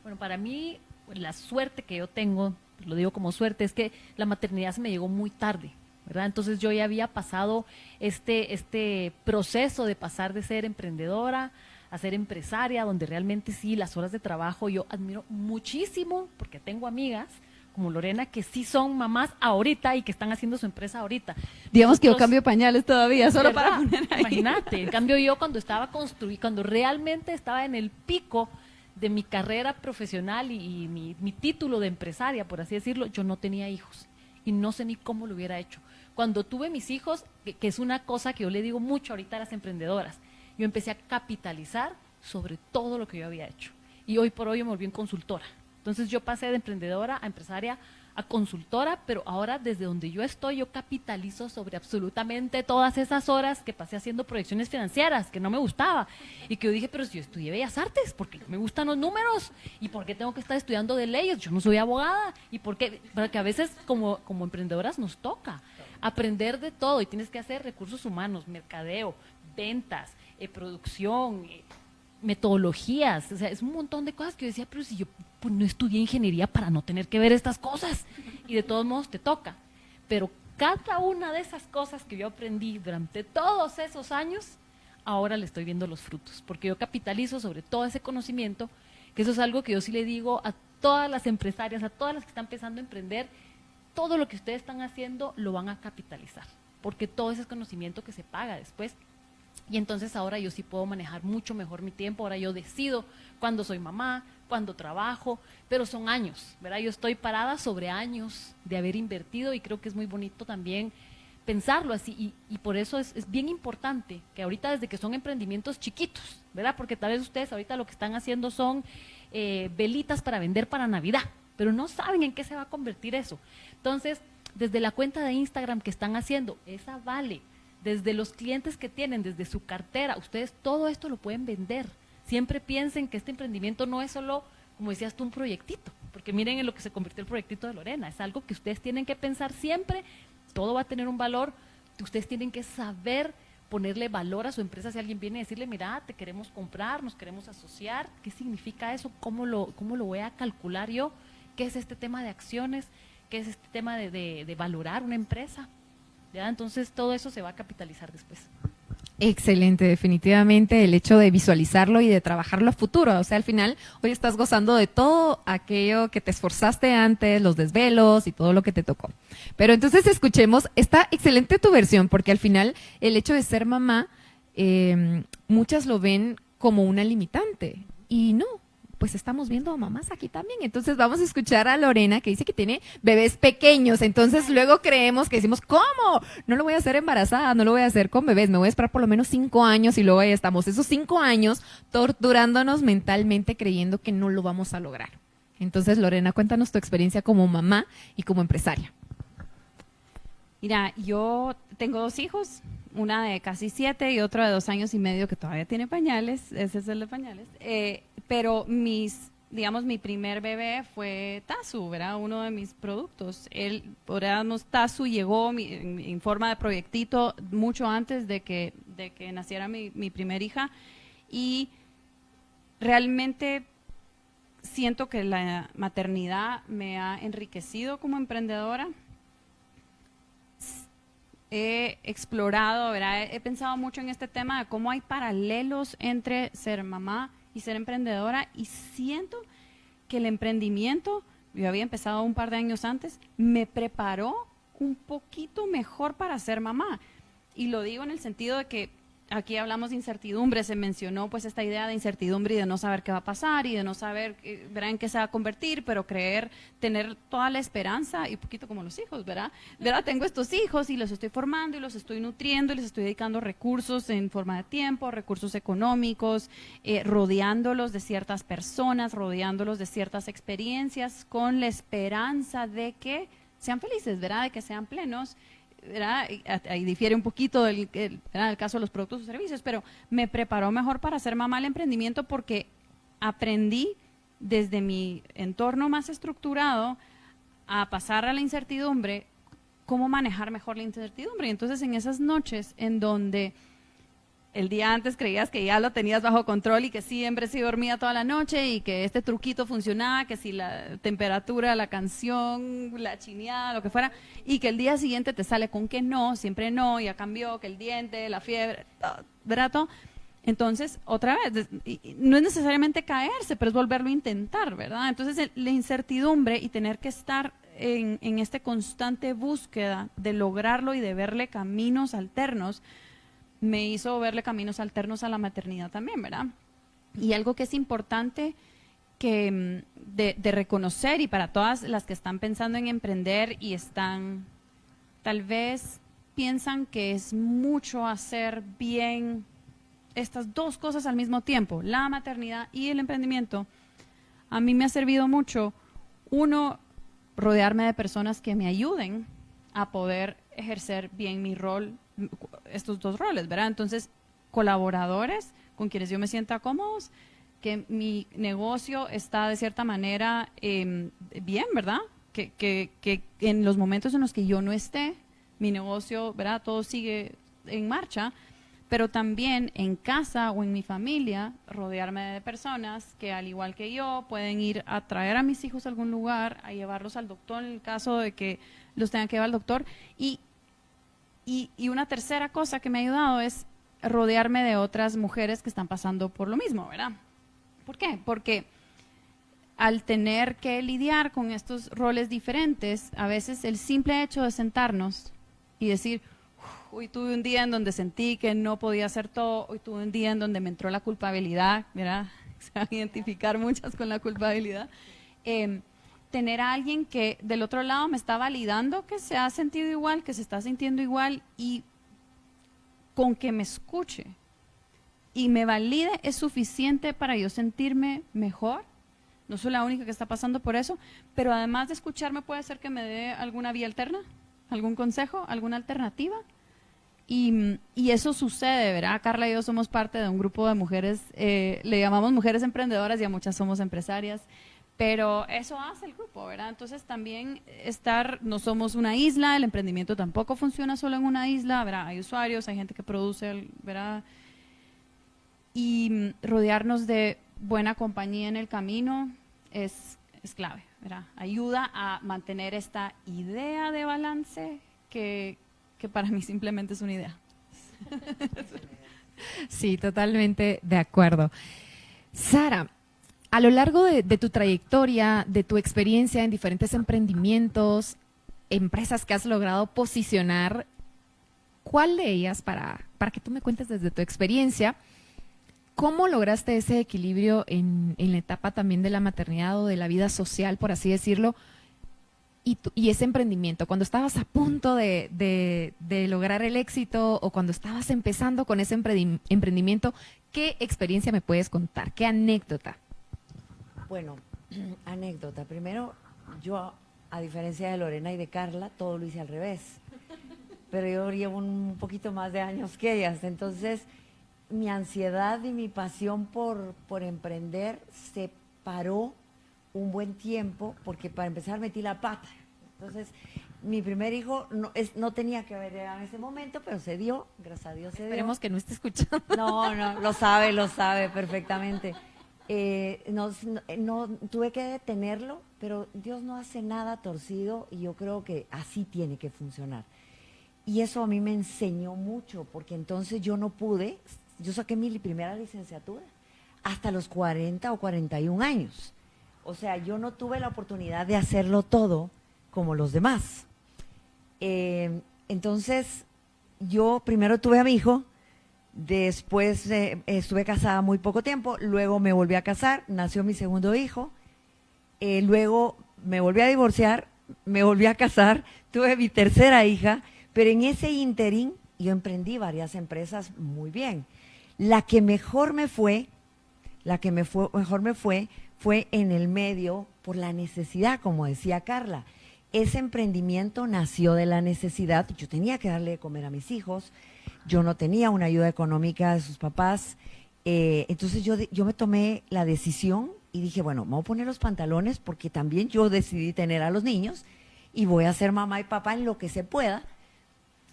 Bueno, para mí la suerte que yo tengo, lo digo como suerte, es que la maternidad se me llegó muy tarde, ¿verdad? Entonces yo ya había pasado este proceso de pasar de ser emprendedora a ser empresaria, donde realmente sí, las horas de trabajo yo admiro muchísimo, porque tengo amigas como Lorena que sí son mamás ahorita y que están haciendo su empresa ahorita. Digamos que yo cambio pañales todavía, solo ¿verdad? para poner ahí. Imagínate, en cambio yo cuando estaba cuando realmente estaba en el pico de mi carrera profesional y mi título de empresaria, por así decirlo, yo no tenía hijos y no sé ni cómo lo hubiera hecho. Cuando tuve mis hijos, que es una cosa que yo le digo mucho ahorita a las emprendedoras, yo empecé a capitalizar sobre todo lo que yo había hecho. Y hoy por hoy yo me volví en consultora. Entonces yo pasé de emprendedora a empresaria a consultora, pero ahora desde donde yo estoy, yo capitalizo sobre absolutamente todas esas horas que pasé haciendo proyecciones financieras, que no me gustaba. Y que yo dije, pero si yo estudié Bellas Artes, ¿por qué no me gustan los números? ¿Y por qué tengo que estar estudiando de leyes? Yo no soy abogada. ¿Y por qué? Porque a veces como emprendedoras nos toca aprender de todo y tienes que hacer recursos humanos, mercadeo, ventas, producción, metodologías, o sea, es un montón de cosas que yo decía, pero si yo pues, no estudié ingeniería para no tener que ver estas cosas, y de todos modos te toca, pero cada una de esas cosas que yo aprendí durante todos esos años, ahora le estoy viendo los frutos, porque yo capitalizo sobre todo ese conocimiento, que eso es algo que yo sí le digo a todas las empresarias, a todas las que están empezando a emprender, todo lo que ustedes están haciendo lo van a capitalizar, porque todo ese conocimiento que se paga después. Y entonces ahora yo sí puedo manejar mucho mejor mi tiempo, ahora yo decido cuándo soy mamá, cuándo trabajo, pero son años, ¿verdad? Yo estoy parada sobre años de haber invertido y creo que es muy bonito también pensarlo así y por eso es bien importante que ahorita desde que son emprendimientos chiquitos, ¿verdad? Porque tal vez ustedes ahorita lo que están haciendo son velitas para vender para Navidad, pero no saben en qué se va a convertir eso. Entonces, desde la cuenta de Instagram que están haciendo, esa vale. Desde los clientes que tienen, desde su cartera, ustedes todo esto lo pueden vender. Siempre piensen que este emprendimiento no es solo, como decías tú, un proyectito, porque miren en lo que se convirtió el proyectito de Lorena, es algo que ustedes tienen que pensar siempre, todo va a tener un valor, ustedes tienen que saber ponerle valor a su empresa si alguien viene a decirle, mira, te queremos comprar, nos queremos asociar, ¿qué significa eso? ¿Cómo lo voy a calcular yo? ¿Qué es este tema de acciones? ¿Qué es este tema de valorar una empresa? ¿Ya? Entonces todo eso se va a capitalizar después. Excelente, definitivamente el hecho de visualizarlo y de trabajarlo a futuro. O sea, al final, hoy estás gozando de todo aquello que te esforzaste antes, los desvelos y todo lo que te tocó. Pero entonces escuchemos, está excelente tu versión, porque al final el hecho de ser mamá, muchas lo ven como una limitante. Y no, pues estamos viendo a mamás aquí también. Entonces vamos a escuchar a Lorena que dice que tiene bebés pequeños. Entonces luego creemos que decimos, ¿cómo? No lo voy a hacer embarazada, no lo voy a hacer con bebés, me voy a esperar por lo menos 5 años y luego ahí estamos. Esos 5 años torturándonos mentalmente creyendo que no lo vamos a lograr. Entonces Lorena, cuéntanos tu experiencia como mamá y como empresaria. Mira, yo tengo 2 hijos, una de casi 7 y otro de 2 años y medio que todavía tiene pañales, ese es el de pañales, pero mis digamos, mi primer bebé fue Tazu, ¿verdad? Uno de mis productos. Tazu llegó en forma de proyectito mucho antes de que naciera mi primer hija, y realmente siento que la maternidad me ha enriquecido como emprendedora. He explorado, ¿verdad? He pensado mucho en este tema de cómo hay paralelos entre ser mamá y ser emprendedora, y siento que el emprendimiento, yo había empezado un par de años antes, me preparó un poquito mejor para ser mamá. Y lo digo en el sentido de que aquí hablamos de incertidumbre, se mencionó pues esta idea de incertidumbre y de no saber qué va a pasar y de no saber ¿verdad? En qué se va a convertir, pero tener toda la esperanza, y un poquito como los hijos, ¿verdad? Tengo estos hijos y los estoy formando y los estoy nutriendo y les estoy dedicando recursos en forma de tiempo, recursos económicos, rodeándolos de ciertas personas, rodeándolos de ciertas experiencias, con la esperanza de que sean felices, ¿verdad? De que sean plenos. ¿Verdad? Ahí difiere un poquito del caso de los productos o servicios, pero me preparó mejor para ser mamá el emprendimiento, porque aprendí desde mi entorno más estructurado a pasar a la incertidumbre, cómo manejar mejor la incertidumbre. Y entonces en esas noches en donde el día antes creías que ya lo tenías bajo control y que siempre sí dormía toda la noche y que este truquito funcionaba, que si la temperatura, la canción, la chineada, lo que fuera, y que el día siguiente te sale con que no, siempre no, ya cambió, que el diente, la fiebre, ¿verdad? Todo. Entonces, otra vez, no es necesariamente caerse, pero es volverlo a intentar, ¿verdad? Entonces, la incertidumbre y tener que estar en esta constante búsqueda de lograrlo y de verle caminos alternos, me hizo verle caminos alternos a la maternidad también, ¿verdad? Y algo que es importante que de reconocer, y para todas las que están pensando en emprender y tal vez piensan que es mucho hacer bien estas dos cosas al mismo tiempo, la maternidad y el emprendimiento, a mí me ha servido mucho, uno, rodearme de personas que me ayuden a poder ejercer bien mi rol, estos dos roles, ¿verdad? Entonces, colaboradores con quienes yo me sienta cómodos, que mi negocio está de cierta manera bien, ¿verdad? Que en los momentos en los que yo no esté, mi negocio, ¿verdad? Todo sigue en marcha, pero también en casa o en mi familia, rodearme de personas que al igual que yo pueden ir a traer a mis hijos a algún lugar, a llevarlos al doctor en el caso de que los tengan que llevar al doctor. Y una tercera cosa que me ha ayudado es rodearme de otras mujeres que están pasando por lo mismo, ¿verdad? ¿Por qué? Porque al tener que lidiar con estos roles diferentes, a veces el simple hecho de sentarnos y decir, hoy tuve un día en donde sentí que no podía hacer todo, hoy tuve un día en donde me entró la culpabilidad, ¿verdad? Se van a identificar muchas con la culpabilidad. Tener a alguien que del otro lado me está validando que se ha sentido igual, que se está sintiendo igual, y con que me escuche y me valide es suficiente para yo sentirme mejor. No soy la única que está pasando por eso, pero además de escucharme puede ser que me dé alguna vía alterna, algún consejo, alguna alternativa. Y eso sucede, ¿verdad? Carla y yo somos parte de un grupo de mujeres, le llamamos mujeres emprendedoras y a muchas somos empresarias. Pero eso hace el grupo, ¿verdad? Entonces también no somos una isla, el emprendimiento tampoco funciona solo en una isla, ¿verdad? Hay usuarios, hay gente que produce, ¿verdad? Y rodearnos de buena compañía en el camino es clave, ¿verdad? Ayuda a mantener esta idea de balance que para mí simplemente es una idea. Sí, totalmente de acuerdo. Sara, a lo largo de tu trayectoria, de tu experiencia en diferentes emprendimientos, empresas que has logrado posicionar, ¿cuál de ellas, para que tú me cuentes desde tu experiencia, cómo lograste ese equilibrio en la etapa también de la maternidad o de la vida social, por así decirlo, y ese emprendimiento? Cuando estabas a punto de lograr el éxito o cuando estabas empezando con ese emprendimiento, ¿qué experiencia me puedes contar? ¿Qué anécdota? Bueno, anécdota. Primero, yo, a diferencia de Lorena y de Carla, todo lo hice al revés. Pero yo llevo un poquito más de años que ellas. Entonces, mi ansiedad y mi pasión por emprender se paró un buen tiempo, porque para empezar metí la pata. Entonces, mi primer hijo no tenía que haber llegado en ese momento, pero se dio, gracias a Dios se dio. Esperemos que no esté escuchando. No, lo sabe perfectamente. No tuve que detenerlo, pero Dios no hace nada torcido y yo creo que así tiene que funcionar. Y eso a mí me enseñó mucho, porque entonces yo saqué mi primera licenciatura hasta los 40 o 41 años. O sea, yo no tuve la oportunidad de hacerlo todo como los demás. Entonces, yo primero tuve a mi hijo, después estuve casada muy poco tiempo, luego me volví a casar, nació mi segundo hijo, luego me volví a divorciar, me volví a casar, tuve mi tercera hija, pero en ese ínterin yo emprendí varias empresas muy bien. La que mejor me fue fue en el medio por la necesidad, como decía Carla. Ese emprendimiento nació de la necesidad. Yo tenía que darle de comer a mis hijos, yo no tenía una ayuda económica de sus papás, entonces yo me tomé la decisión y dije, bueno, me voy a poner los pantalones porque también yo decidí tener a los niños y voy a ser mamá y papá en lo que se pueda.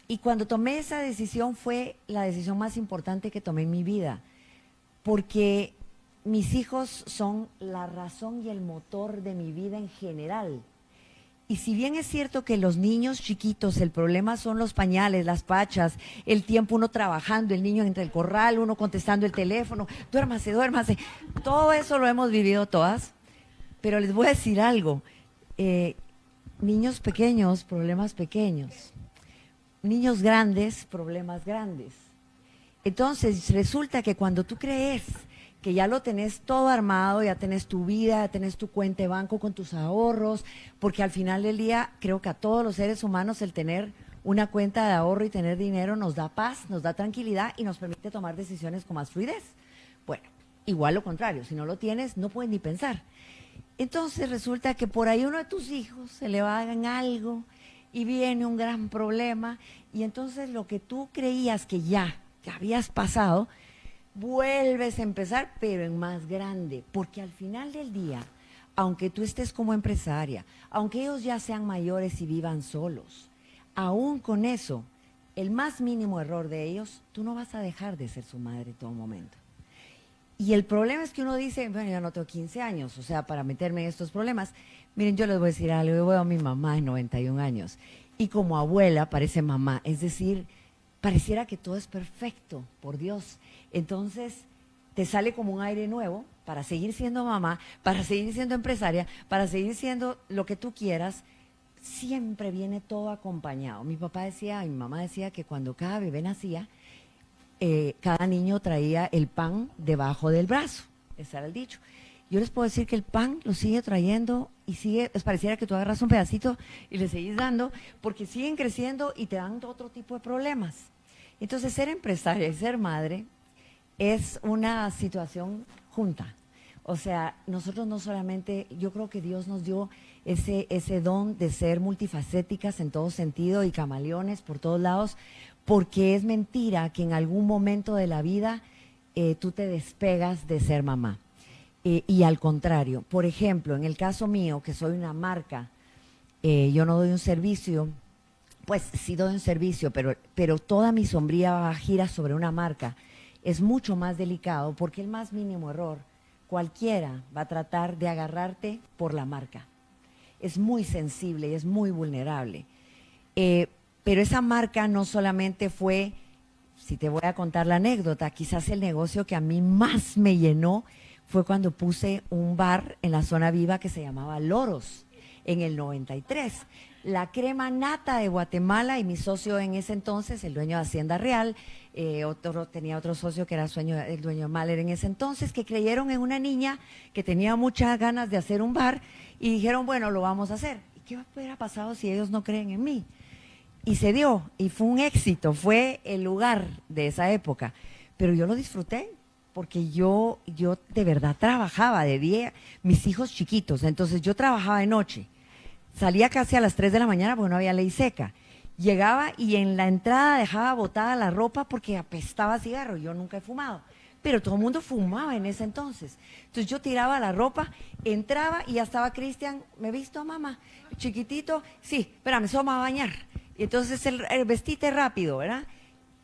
Y cuando tomé esa decisión fue la decisión más importante que tomé en mi vida, porque mis hijos son la razón y el motor de mi vida en general. Y si bien es cierto que los niños chiquitos, el problema son los pañales, las pachas, el tiempo uno trabajando, el niño entre el corral, uno contestando el teléfono, duérmase, todo eso lo hemos vivido todas, pero les voy a decir algo, niños pequeños, problemas pequeños, niños grandes, problemas grandes. Entonces resulta que cuando tú crees que ya lo tenés todo armado, ya tenés tu vida, ya tenés tu cuenta de banco con tus ahorros, porque al final del día creo que a todos los seres humanos el tener una cuenta de ahorro y tener dinero nos da paz, nos da tranquilidad y nos permite tomar decisiones con más fluidez. Bueno, igual lo contrario, si no lo tienes no puedes ni pensar. Entonces resulta que por ahí uno de tus hijos se le va en algo y viene un gran problema y entonces lo que tú creías que ya habías pasado, vuelves a empezar, pero en más grande, porque al final del día, aunque tú estés como empresaria, aunque ellos ya sean mayores y vivan solos, aún con eso, el más mínimo error de ellos, tú no vas a dejar de ser su madre en todo momento. Y el problema es que uno dice, bueno, yo no tengo 15 años, o sea, para meterme en estos problemas. Miren, yo les voy a decir algo, yo veo a mi mamá de 91 años, y como abuela parece mamá, es decir, pareciera que todo es perfecto, por Dios. Entonces, te sale como un aire nuevo para seguir siendo mamá, para seguir siendo empresaria, para seguir siendo lo que tú quieras. Siempre viene todo acompañado. Mi mamá decía que cuando cada bebé nacía, cada niño traía el pan debajo del brazo. Ese era el dicho. Yo les puedo decir que el pan lo sigue trayendo y pareciera que tú agarras un pedacito y le seguís dando, porque siguen creciendo y te dan otro tipo de problemas. Entonces, ser empresaria y ser madre es una situación junta. O sea, nosotros no solamente, yo creo que Dios nos dio ese don de ser multifacéticas en todo sentido y camaleones por todos lados, porque es mentira que en algún momento de la vida tú te despegas de ser mamá. Y al contrario, por ejemplo, en el caso mío, que soy una marca, yo no doy un servicio, pues sí doy un servicio, pero toda mi sombría gira sobre una marca. Es mucho más delicado porque el más mínimo error, cualquiera va a tratar de agarrarte por la marca. Es muy sensible y es muy vulnerable. Pero esa marca no solamente fue, si te voy a contar la anécdota, quizás el negocio que a mí más me llenó fue cuando puse un bar en la zona viva que se llamaba Loros, en el 93. La crema nata de Guatemala, y mi socio en ese entonces, el dueño de Hacienda Real, tenía otro socio que era el dueño de Mahler en ese entonces, que creyeron en una niña que tenía muchas ganas de hacer un bar y dijeron, bueno, lo vamos a hacer. ¿Y qué hubiera pasado si ellos no creen en mí? Y se dio, y fue un éxito, fue el lugar de esa época. Pero yo lo disfruté, porque yo de verdad trabajaba de día, mis hijos chiquitos, entonces yo trabajaba de noche, salía casi a las 3 de la mañana porque no había ley seca, llegaba y en la entrada dejaba botada la ropa porque apestaba a cigarro, yo nunca he fumado, pero todo el mundo fumaba en ese entonces. Entonces yo tiraba la ropa, entraba y ya estaba Cristian, ¿me he visto, mamá? Chiquitito, sí, espérame, solo me va a bañar. Y entonces el vestite rápido, ¿verdad?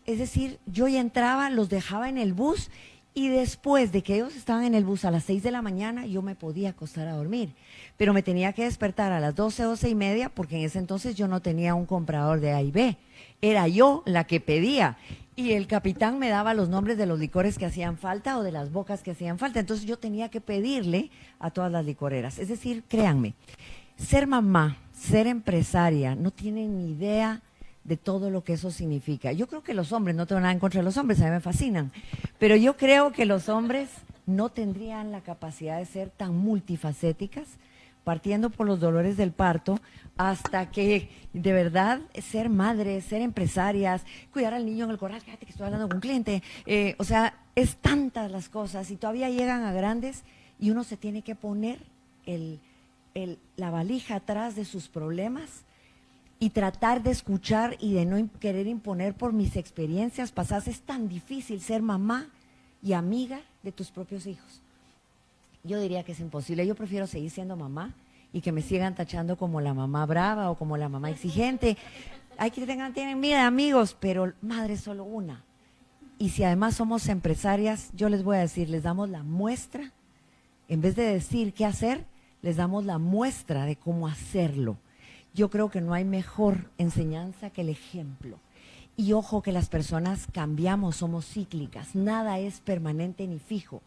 Es decir, yo ya entraba, los dejaba en el bus y después de que ellos estaban en el bus a las 6 de la mañana, yo me podía acostar a dormir. Pero me tenía que despertar a las 12, 12:30, porque en ese entonces yo no tenía un comprador de A y B. Era yo la que pedía. Y el capitán me daba los nombres de los licores que hacían falta o de las bocas que hacían falta. Entonces yo tenía que pedirle a todas las licoreras. Es decir, créanme, ser mamá, ser empresaria, no tienen ni idea de todo lo que eso significa. Yo creo que los hombres, no tengo nada en contra de los hombres, a mí me fascinan, pero yo creo que los hombres no tendrían la capacidad de ser tan multifacéticas, partiendo por los dolores del parto, hasta que de verdad ser madres, ser empresarias, cuidar al niño en el corral, fíjate que estoy hablando con un cliente, o sea, es tantas las cosas y todavía llegan a grandes y uno se tiene que poner la valija atrás de sus problemas y tratar de escuchar y de no querer imponer por mis experiencias pasadas. Es tan difícil ser mamá y amiga de tus propios hijos. Yo diría que es imposible. Yo prefiero seguir siendo mamá y que me sigan tachando como la mamá brava o como la mamá exigente. Hay que tienen vida, amigos, pero madre es solo una. Y si además somos empresarias, yo les voy a decir, les damos la muestra, en vez de decir qué hacer, les damos la muestra de cómo hacerlo. Yo creo que no hay mejor enseñanza que el ejemplo. Y ojo que las personas cambiamos, somos cíclicas, nada es permanente ni fijo.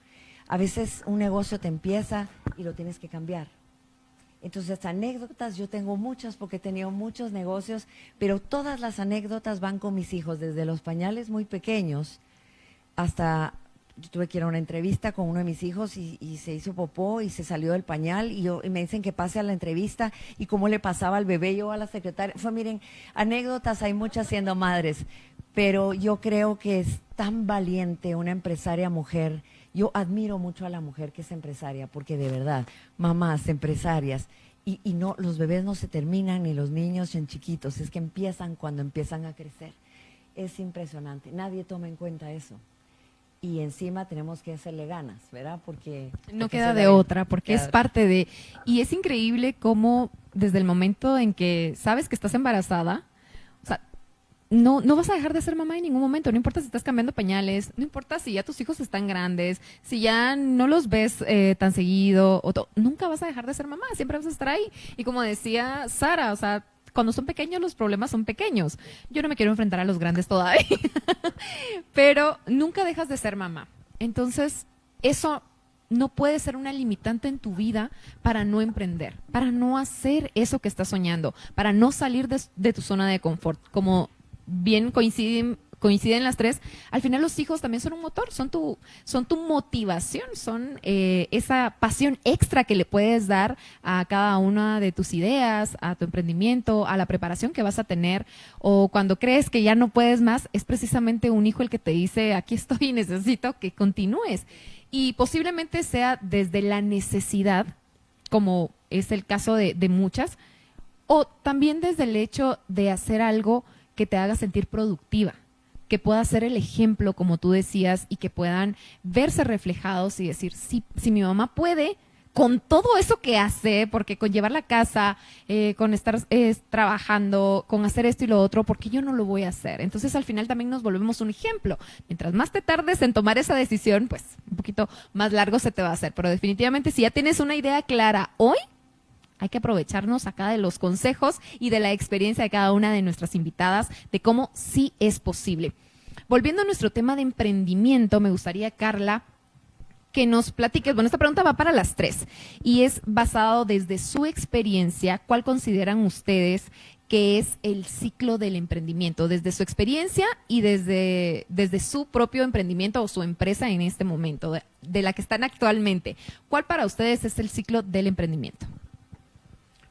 A veces un negocio te empieza y lo tienes que cambiar. Entonces, anécdotas, yo tengo muchas porque he tenido muchos negocios, pero todas las anécdotas van con mis hijos, desde los pañales muy pequeños hasta... Yo tuve que ir a una entrevista con uno de mis hijos y se hizo popó y se salió del pañal y me dicen que pase a la entrevista y cómo le pasaba al bebé, yo a la secretaria. Miren, anécdotas hay muchas siendo madres, pero yo creo que es tan valiente una empresaria mujer. Yo admiro mucho a la mujer que es empresaria porque de verdad, mamás, empresarias, y no, los bebés no se terminan ni los niños en chiquitos, es que empiezan cuando empiezan a crecer. Es impresionante, nadie toma en cuenta eso. Y encima tenemos que hacerle ganas, ¿verdad? Porque no queda de otra, porque es parte de... Y es increíble cómo desde el momento en que sabes que estás embarazada, o sea, no vas a dejar de ser mamá en ningún momento, no importa si estás cambiando pañales, no importa si ya tus hijos están grandes, si ya no los ves tan seguido, nunca vas a dejar de ser mamá, siempre vas a estar ahí. Y como decía Sara, o sea, cuando son pequeños los problemas son pequeños. Yo no me quiero enfrentar a los grandes todavía, pero nunca dejas de ser mamá. Entonces, eso no puede ser una limitante en tu vida para no emprender, para no hacer eso que estás soñando, para no salir de tu zona de confort. Como bien coinciden las tres, al final los hijos también son un motor, son tu motivación, son esa pasión extra que le puedes dar a cada una de tus ideas, a tu emprendimiento, a la preparación que vas a tener, o cuando crees que ya no puedes más, es precisamente un hijo el que te dice, aquí estoy y necesito que continúes. Y posiblemente sea desde la necesidad, como es el caso de muchas, o también desde el hecho de hacer algo que te haga sentir productiva, que pueda ser el ejemplo, como tú decías, y que puedan verse reflejados y decir, sí, si mi mamá puede, con todo eso que hace, porque con llevar la casa, con estar trabajando, con hacer esto y lo otro, porque yo no lo voy a hacer. Entonces, al final también nos volvemos un ejemplo. Mientras más te tardes en tomar esa decisión, pues un poquito más largo se te va a hacer. Pero definitivamente, si ya tienes una idea clara hoy, hay que aprovecharnos acá de los consejos y de la experiencia de cada una de nuestras invitadas de cómo sí es posible. Volviendo a nuestro tema de emprendimiento, me gustaría, Carla, que nos platiques. Bueno, esta pregunta va para las tres y es basado desde su experiencia. ¿Cuál consideran ustedes que es el ciclo del emprendimiento? Desde su experiencia y desde su propio emprendimiento o su empresa en este momento, de la que están actualmente. ¿Cuál para ustedes es el ciclo del emprendimiento?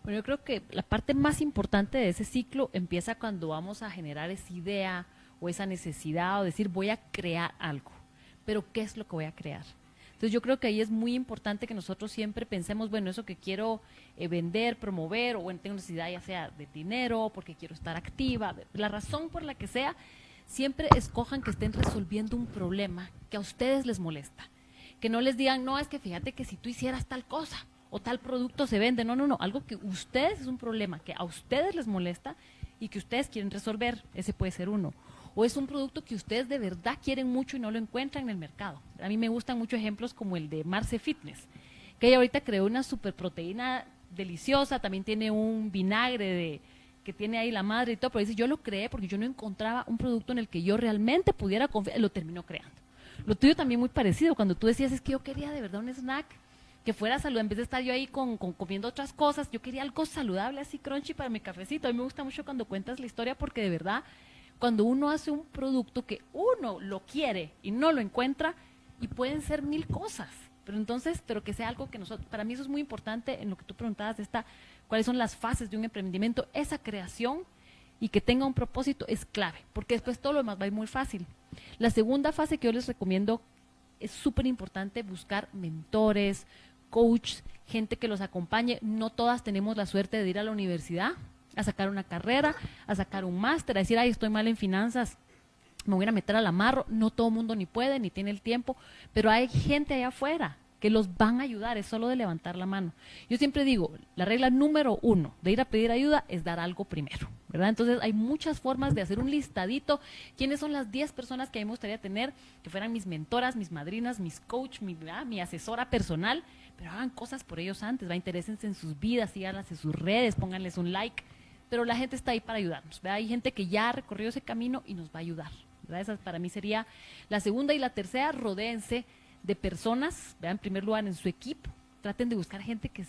Bueno, yo creo que la parte más importante de ese ciclo empieza cuando vamos a generar esa idea o esa necesidad o decir voy a crear algo, pero ¿qué es lo que voy a crear? Entonces yo creo que ahí es muy importante que nosotros siempre pensemos, bueno, eso que quiero vender, promover, o bueno, tengo necesidad ya sea de dinero, porque quiero estar activa, la razón por la que sea, siempre escojan que estén resolviendo un problema que a ustedes les molesta. Que no les digan, no, es que fíjate que si tú hicieras tal cosa o tal producto se vende. No, no, no. Algo que ustedes es un problema que a ustedes les molesta y que ustedes quieren resolver. Ese puede ser uno. O es un producto que ustedes de verdad quieren mucho y no lo encuentran en el mercado. A mí me gustan muchos ejemplos como el de Marce Fitness, que ella ahorita creó una superproteína deliciosa, también tiene un vinagre que tiene ahí la madre y todo, pero dice, yo lo creé porque yo no encontraba un producto en el que yo realmente pudiera confiar, lo terminó creando. Lo tuyo también muy parecido, cuando tú decías, es que yo quería de verdad un snack que fuera saludable, en vez de estar yo ahí comiendo otras cosas, yo quería algo saludable, así crunchy para mi cafecito. A mí me gusta mucho cuando cuentas la historia porque de verdad, cuando uno hace un producto que uno lo quiere y no lo encuentra, y pueden ser 1000 cosas, pero que sea algo que nosotros, para mí eso es muy importante en lo que tú preguntabas de cuáles son las fases de un emprendimiento, esa creación y que tenga un propósito es clave, porque después todo lo demás va a ir muy fácil. La segunda fase que yo les recomiendo es súper importante buscar mentores, coaches, gente que los acompañe. No todas tenemos la suerte de ir a la universidad, a sacar una carrera, a sacar un máster, a decir, ay, estoy mal en finanzas, me voy a meter al amarro. No todo el mundo ni puede, ni tiene el tiempo, pero hay gente allá afuera que los van a ayudar, es solo de levantar la mano. Yo siempre digo, la regla número 1 de ir a pedir ayuda es dar algo primero, ¿verdad? Entonces hay muchas formas de hacer un listadito, quiénes son las 10 personas que a mí me gustaría tener, que fueran mis mentoras, mis madrinas, mis coach, mi asesora personal, pero hagan cosas por ellos antes, interésense en sus vidas, síganlas en sus redes, pónganles un like, pero la gente está ahí para ayudarnos, ¿verdad? Hay gente que ya ha recorrido ese camino y nos va a ayudar, ¿verdad? Esa para mí sería la segunda. Y la tercera, rodéense de personas, vean, en primer lugar en su equipo, traten de buscar gente que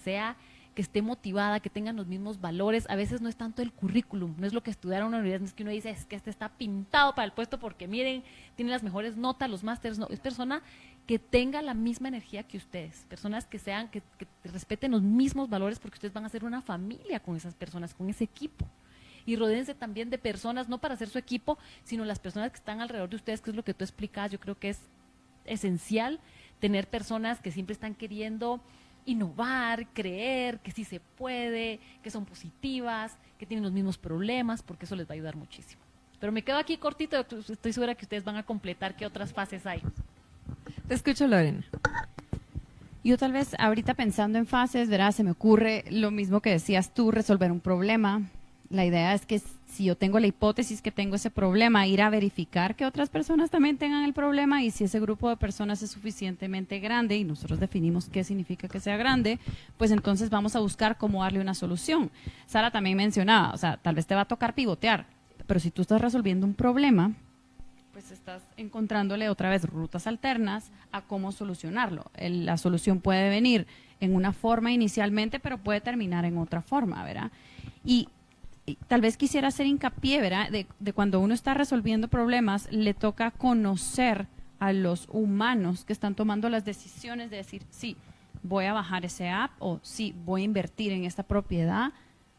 esté motivada, que tengan los mismos valores. A veces no es tanto el currículum, no es lo que estudiaron en una universidad, no es que uno dice, es que este está pintado para el puesto porque miren, tiene las mejores notas, los másteres, no, es persona que tenga la misma energía que ustedes, personas que respeten los mismos valores, porque ustedes van a ser una familia con esas personas, con ese equipo. Y rodéense también de personas, no para hacer su equipo, sino las personas que están alrededor de ustedes, que es lo que tú explicas. Yo creo que es esencial tener personas que siempre están queriendo innovar, creer que sí se puede, que son positivas, que tienen los mismos problemas, porque eso les va a ayudar muchísimo. Pero me quedo aquí cortito, estoy segura que ustedes van a completar qué otras fases hay. Te escucho, Lorena. Yo tal vez ahorita pensando en fases, ¿verdad? Se me ocurre lo mismo que decías tú, resolver un problema. La idea es que si yo tengo la hipótesis que tengo ese problema, ir a verificar que otras personas también tengan el problema, y si ese grupo de personas es suficientemente grande y nosotros definimos qué significa que sea grande, pues entonces vamos a buscar cómo darle una solución. Sara también mencionaba, o sea, tal vez te va a tocar pivotear, pero si tú estás resolviendo un problema, pues estás encontrándole otra vez rutas alternas a cómo solucionarlo. La solución puede venir en una forma inicialmente, pero puede terminar en otra forma, ¿verdad? Y tal vez quisiera hacer hincapié, ¿verdad? De cuando uno está resolviendo problemas, le toca conocer a los humanos que están tomando las decisiones de decir, sí, voy a bajar ese app, o sí, voy a invertir en esta propiedad,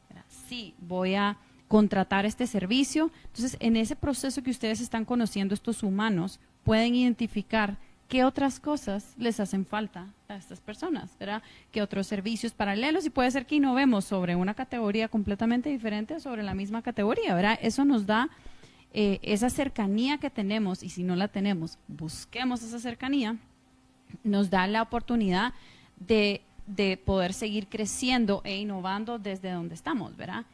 ¿verdad? Sí, voy a contratar este servicio. Entonces, en ese proceso que ustedes están conociendo, estos humanos pueden identificar qué otras cosas les hacen falta a estas personas, ¿verdad? ¿Qué otros servicios paralelos? Y puede ser que innovemos sobre una categoría completamente diferente o sobre la misma categoría, ¿verdad? Eso nos da esa cercanía que tenemos, y si no la tenemos, busquemos esa cercanía, nos da la oportunidad de poder seguir creciendo e innovando desde donde estamos, ¿verdad?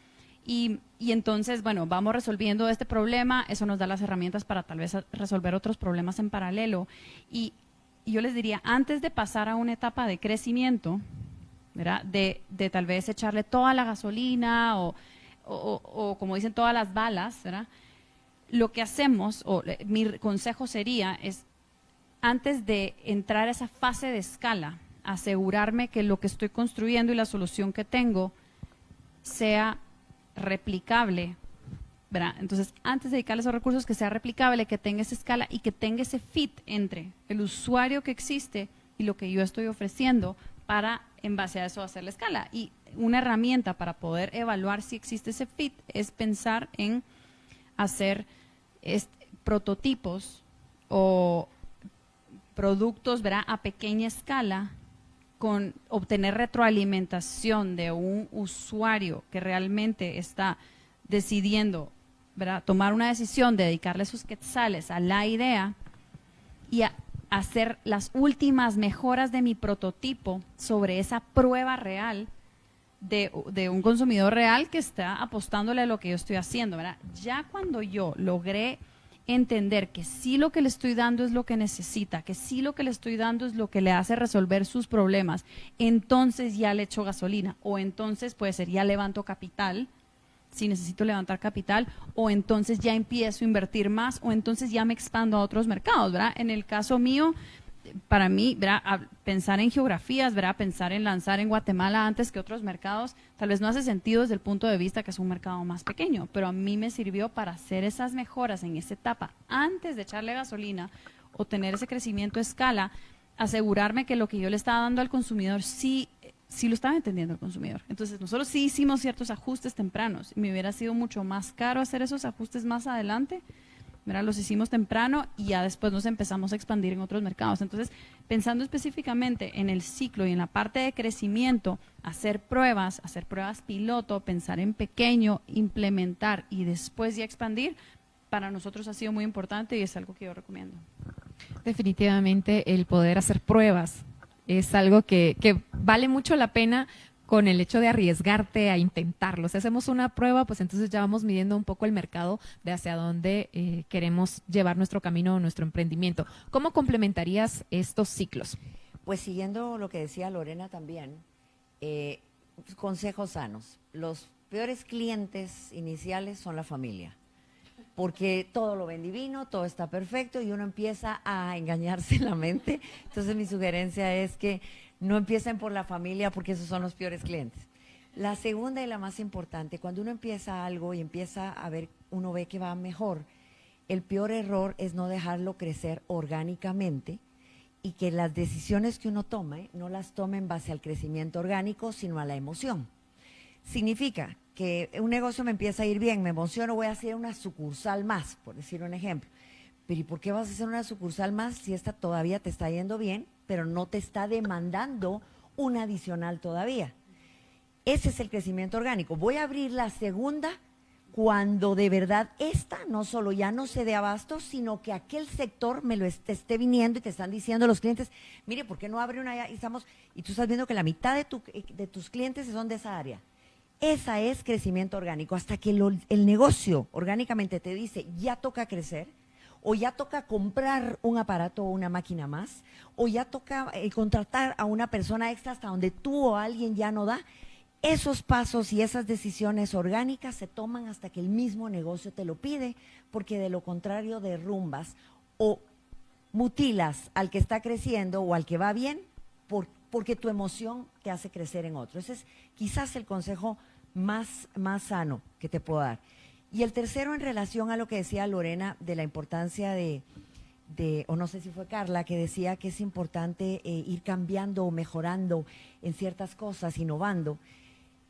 Y entonces, bueno, vamos resolviendo este problema, eso nos da las herramientas para tal vez resolver otros problemas en paralelo. Y yo les diría, antes de pasar a una etapa de crecimiento, ¿verdad? De tal vez echarle toda la gasolina o como dicen, todas las balas, ¿verdad? Lo que hacemos, mi consejo sería, es antes de entrar a esa fase de escala, asegurarme que lo que estoy construyendo y la solución que tengo sea replicable, ¿verdad? Entonces, antes de dedicarle esos recursos, que sea replicable, que tenga esa escala y que tenga ese fit entre el usuario que existe y lo que yo estoy ofreciendo, para, en base a eso, hacer la escala. Y una herramienta para poder evaluar si existe ese fit es pensar en hacer prototipos o productos, ¿verdad?, a pequeña escala, con obtener retroalimentación de un usuario que realmente está decidiendo ¿verdad? Tomar una decisión de dedicarle sus quetzales a la idea y a hacer las últimas mejoras de mi prototipo sobre esa prueba real de un consumidor real que está apostándole a lo que yo estoy haciendo, ¿verdad? Ya cuando yo logré entender que sí lo que le estoy dando es lo que necesita, que sí lo que le estoy dando es lo que le hace resolver sus problemas, entonces ya le echo gasolina, o entonces puede ser ya levanto capital, si necesito levantar capital, o entonces ya empiezo a invertir más, o entonces ya me expando a otros mercados, ¿verdad? En el caso mío, para mí, ¿verdad? Pensar en geografías, ¿verdad? Pensar en lanzar en Guatemala antes que otros mercados, tal vez no hace sentido desde el punto de vista que es un mercado más pequeño, pero a mí me sirvió para hacer esas mejoras en esa etapa antes de echarle gasolina o tener ese crecimiento a escala, asegurarme que lo que yo le estaba dando al consumidor sí lo estaba entendiendo el consumidor. Entonces, nosotros sí hicimos ciertos ajustes tempranos. Me hubiera sido mucho más caro hacer esos ajustes más adelante, ¿verdad? Los hicimos temprano y ya después nos empezamos a expandir en otros mercados. Entonces, pensando específicamente en el ciclo y en la parte de crecimiento, hacer pruebas piloto, pensar en pequeño, implementar y después ya expandir, para nosotros ha sido muy importante y es algo que yo recomiendo. Definitivamente el poder hacer pruebas es algo que vale mucho la pena con el hecho de arriesgarte a intentarlo. Si hacemos una prueba, pues entonces ya vamos midiendo un poco el mercado de hacia dónde queremos llevar nuestro camino o nuestro emprendimiento. ¿Cómo complementarías estos ciclos? Pues siguiendo lo que decía Lorena también, consejos sanos. Los peores clientes iniciales son la familia, porque todo lo ven divino, todo está perfecto y uno empieza a engañarse en la mente. Entonces mi sugerencia es que no empiecen por la familia porque esos son los peores clientes. La segunda y la más importante, cuando uno empieza algo y empieza a ver, uno ve que va mejor, el peor error es no dejarlo crecer orgánicamente y que las decisiones que uno tome no las tome en base al crecimiento orgánico, sino a la emoción. Significa que un negocio me empieza a ir bien, me emociono, voy a hacer una sucursal más, por decir un ejemplo. Pero ¿y por qué vas a hacer una sucursal más si esta todavía te está yendo bien, pero no te está demandando una adicional todavía? Ese es el crecimiento orgánico. Voy a abrir la segunda cuando de verdad esta no solo ya no se dé abasto, sino que aquel sector me lo esté viniendo y te están diciendo los clientes, mire, ¿por qué no abre una? Y tú estás viendo que la mitad de tus clientes son de esa área. Esa es crecimiento orgánico, hasta que el negocio orgánicamente te dice, ya toca crecer, o ya toca comprar un aparato o una máquina más, o ya toca contratar a una persona extra hasta donde tú o alguien ya no da. Esos pasos y esas decisiones orgánicas se toman hasta que el mismo negocio te lo pide, porque de lo contrario derrumbas o mutilas al que está creciendo o al que va bien, porque tu emoción te hace crecer en otro. Ese es quizás el consejo más sano que te puedo dar. Y el tercero, en relación a lo que decía Lorena de la importancia o no sé si fue Carla, que decía que es importante ir cambiando o mejorando en ciertas cosas, innovando.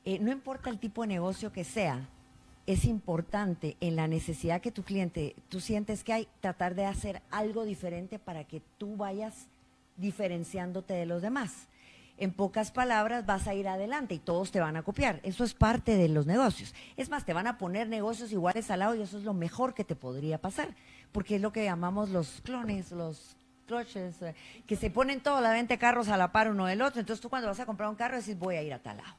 No importa el tipo de negocio que sea, es importante en la necesidad que tu cliente, tú sientes que hay, tratar de hacer algo diferente para que tú vayas diferenciándote de los demás. En pocas palabras, vas a ir adelante y todos te van a copiar. Eso es parte de los negocios. Es más, te van a poner negocios iguales al lado y eso es lo mejor que te podría pasar, porque es lo que llamamos los clones, los clutches, que se ponen toda la venta de carros a la par uno del otro. Entonces tú cuando vas a comprar un carro decís, voy a ir a tal lado.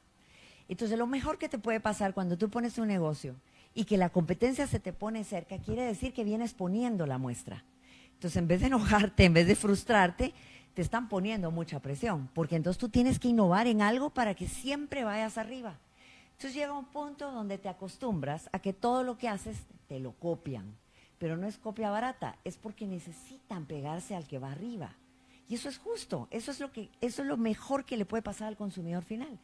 Entonces lo mejor que te puede pasar cuando tú pones un negocio y que la competencia se te pone cerca, quiere decir que vienes poniendo la muestra. Entonces en vez de enojarte, en vez de frustrarte, te están poniendo mucha presión, porque entonces tú tienes que innovar en algo para que siempre vayas arriba. Entonces llega un punto donde te acostumbras a que todo lo que haces te lo copian, pero no es copia barata, es porque necesitan pegarse al que va arriba. Y eso es justo, eso es lo mejor que le puede pasar al consumidor final.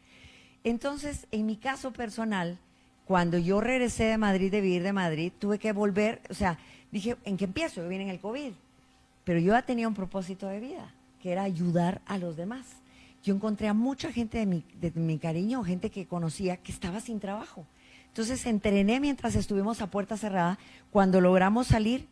Entonces, en mi caso personal, cuando yo regresé de Madrid, de vivir de Madrid, tuve que volver, o sea, dije, ¿en qué empiezo? Yo vine en el COVID, pero yo ya tenía un propósito de vida, que era ayudar a los demás. Yo encontré a mucha gente de mi cariño, gente que conocía que estaba sin trabajo. Entonces entrené mientras estuvimos a puerta cerrada, cuando logramos salir,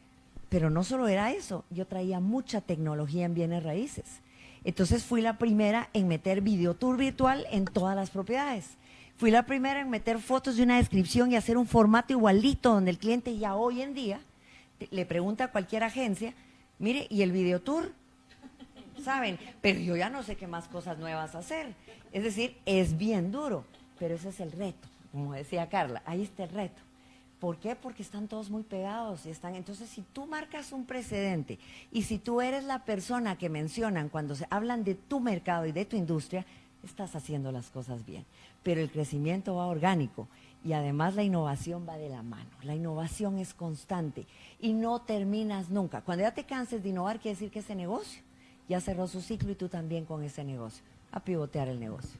pero no solo era eso, yo traía mucha tecnología en bienes raíces. Entonces fui la primera en meter videotour virtual en todas las propiedades. Fui la primera en meter fotos de una descripción y hacer un formato igualito donde el cliente ya hoy en día le pregunta a cualquier agencia, mire, ¿y el videotour? ¿Saben? Pero yo ya no sé qué más cosas nuevas hacer. Es decir, es bien duro, pero ese es el reto, como decía Carla, ahí está el reto. ¿Por qué? Porque están todos muy pegados y están. Entonces, si tú marcas un precedente y si tú eres la persona que mencionan cuando se hablan de tu mercado y de tu industria, estás haciendo las cosas bien. Pero el crecimiento va orgánico y además la innovación va de la mano. La innovación es constante y no terminas nunca. Cuando ya te canses de innovar, quiere decir que ese negocio ya cerró su ciclo y tú también con ese negocio. A pivotear el negocio.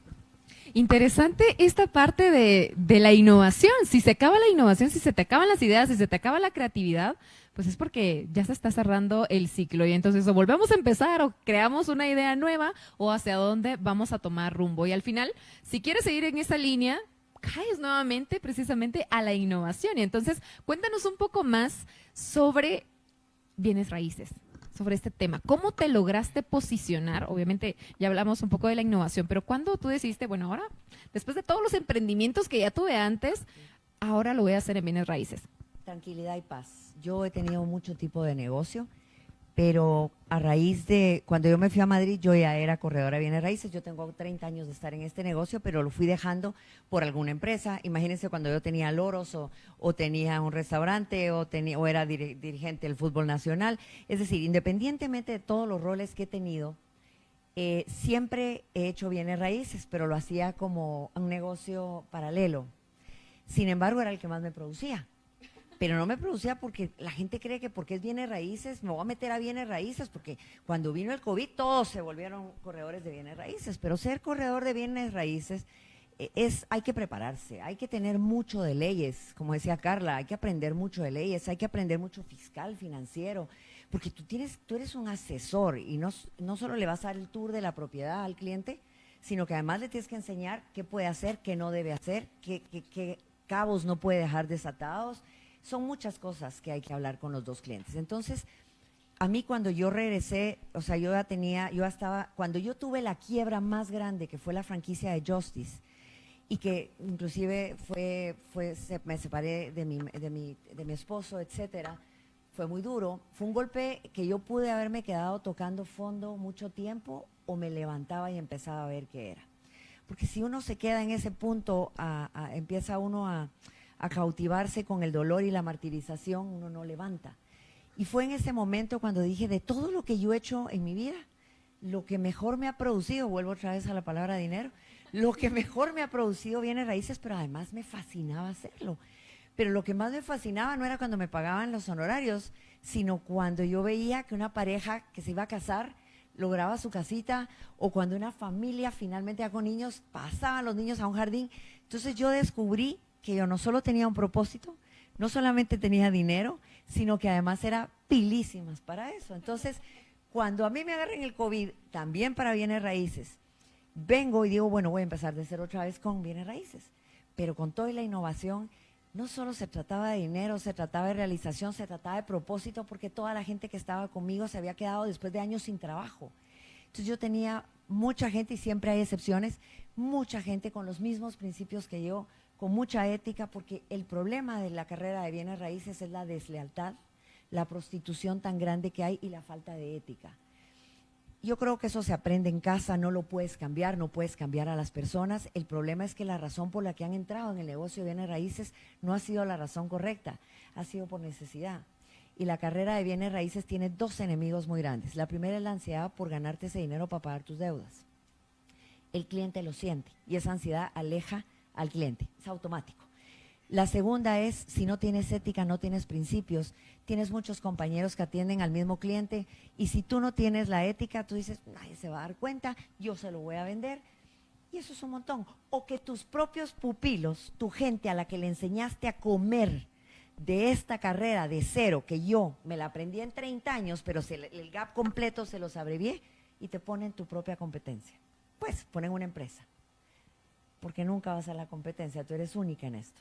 Interesante esta parte de la innovación. Si se acaba la innovación, si se te acaban las ideas, si se te acaba la creatividad, pues es porque ya se está cerrando el ciclo y entonces o volvemos a empezar o creamos una idea nueva o hacia dónde vamos a tomar rumbo. Y al final, si quieres seguir en esa línea, caes nuevamente precisamente a la innovación. Y entonces, cuéntanos un poco más sobre bienes raíces, sobre este tema. ¿Cómo te lograste posicionar? Obviamente ya hablamos un poco de la innovación, pero ¿cuándo tú decidiste, bueno, ahora, después de todos los emprendimientos que ya tuve antes, ahora lo voy a hacer en bienes raíces? Tranquilidad y paz. Yo he tenido mucho tipo de negocio, pero a raíz de cuando yo me fui a Madrid, yo ya era corredora de bienes raíces. Yo tengo 30 años de estar en este negocio, pero lo fui dejando por alguna empresa. Imagínense cuando yo tenía loros o tenía un restaurante o era dirigente del fútbol nacional. Es decir, independientemente de todos los roles que he tenido, siempre he hecho bienes raíces, pero lo hacía como un negocio paralelo. Sin embargo, era el que más me producía. Pero no me producía porque la gente cree que porque es bienes raíces, me voy a meter a bienes raíces, porque cuando vino el COVID todos se volvieron corredores de bienes raíces, pero ser corredor de bienes raíces hay que prepararse, hay que tener mucho de leyes, como decía Carla, hay que aprender mucho de leyes, hay que aprender mucho fiscal, financiero, porque tú eres un asesor y no solo le vas a dar el tour de la propiedad al cliente, sino que además le tienes que enseñar qué puede hacer, qué no debe hacer, qué cabos no puede dejar desatados. Son muchas cosas que hay que hablar con los dos clientes. Entonces, a mí cuando yo regresé, o sea, cuando yo tuve la quiebra más grande, que fue la franquicia de Justice, y que inclusive me separé de mi esposo, etcétera, fue muy duro. Fue un golpe que yo pude haberme quedado tocando fondo mucho tiempo o me levantaba y empezaba a ver qué era. Porque si uno se queda en ese punto, empieza uno a cautivarse con el dolor y la martirización, uno no levanta. Y fue en ese momento cuando dije, de todo lo que yo he hecho en mi vida, lo que mejor me ha producido, vuelvo otra vez a la palabra dinero, lo que mejor me ha producido bienes raíces, pero además me fascinaba hacerlo. Pero lo que más me fascinaba no era cuando me pagaban los honorarios, sino cuando yo veía que una pareja que se iba a casar lograba su casita, o cuando una familia finalmente ya con niños, pasaban los niños a un jardín. Entonces yo descubrí que yo no solo tenía un propósito, no solamente tenía dinero, sino que además era pilísimas para eso. Entonces, cuando a mí me agarran el COVID, también para bienes raíces, vengo y digo, bueno, voy a empezar de cero otra vez con bienes raíces, pero con toda la innovación, no solo se trataba de dinero, se trataba de realización, se trataba de propósito, porque toda la gente que estaba conmigo se había quedado después de años sin trabajo. Entonces yo tenía mucha gente, y siempre hay excepciones, mucha gente con los mismos principios que yo, con mucha ética, porque el problema de la carrera de bienes raíces es la deslealtad, la prostitución tan grande que hay y la falta de ética. Yo creo que eso se aprende en casa, no lo puedes cambiar, no puedes cambiar a las personas. El problema es que la razón por la que han entrado en el negocio de bienes raíces no ha sido la razón correcta, ha sido por necesidad. Y la carrera de bienes raíces tiene dos enemigos muy grandes. La primera es la ansiedad por ganarte ese dinero para pagar tus deudas. El cliente lo siente y esa ansiedad aleja al cliente, es automático. La segunda es, si no tienes ética, no tienes principios, tienes muchos compañeros que atienden al mismo cliente y si tú no tienes la ética, tú dices, nadie se va a dar cuenta, yo se lo voy a vender. Y eso es un montón. O que tus propios pupilos, tu gente a la que le enseñaste a comer de esta carrera de cero, que yo me la aprendí en 30 años, pero el gap completo se los abrevié y te ponen tu propia competencia. Pues ponen una empresa, porque nunca vas a la competencia, tú eres única en esto.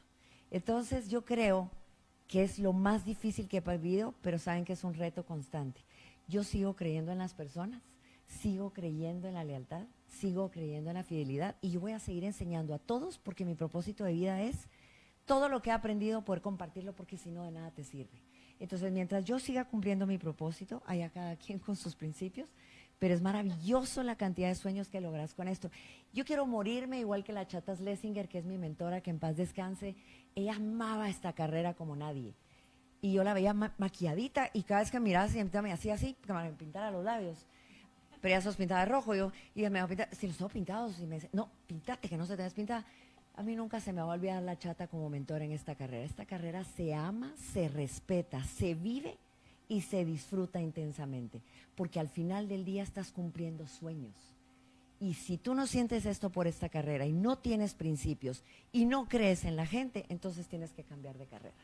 Entonces yo creo que es lo más difícil que he vivido, pero saben que es un reto constante. Yo sigo creyendo en las personas, sigo creyendo en la lealtad, sigo creyendo en la fidelidad y yo voy a seguir enseñando a todos porque mi propósito de vida es todo lo que he aprendido poder compartirlo porque si no de nada te sirve. Entonces mientras yo siga cumpliendo mi propósito, haya cada quien con sus principios, pero es maravilloso la cantidad de sueños que logras con esto. Yo quiero morirme igual que la Chata Schlesinger, que es mi mentora, que en paz descanse. Ella amaba esta carrera como nadie. Y yo la veía maquilladita y cada vez que miraba siempre me hacía así, que me pintara los labios. Pero ella se los pintaba de rojo. Y ella me iba a pintar, si los tengo pintados. Y me dice, no, pintate, que no se te despintada. A mí nunca se me va a olvidar la Chata como mentora en esta carrera. Esta carrera se ama, se respeta, se vive y se disfruta intensamente, porque al final del día estás cumpliendo sueños. Y si tú no sientes esto por esta carrera y no tienes principios y no crees en la gente, entonces tienes que cambiar de carrera.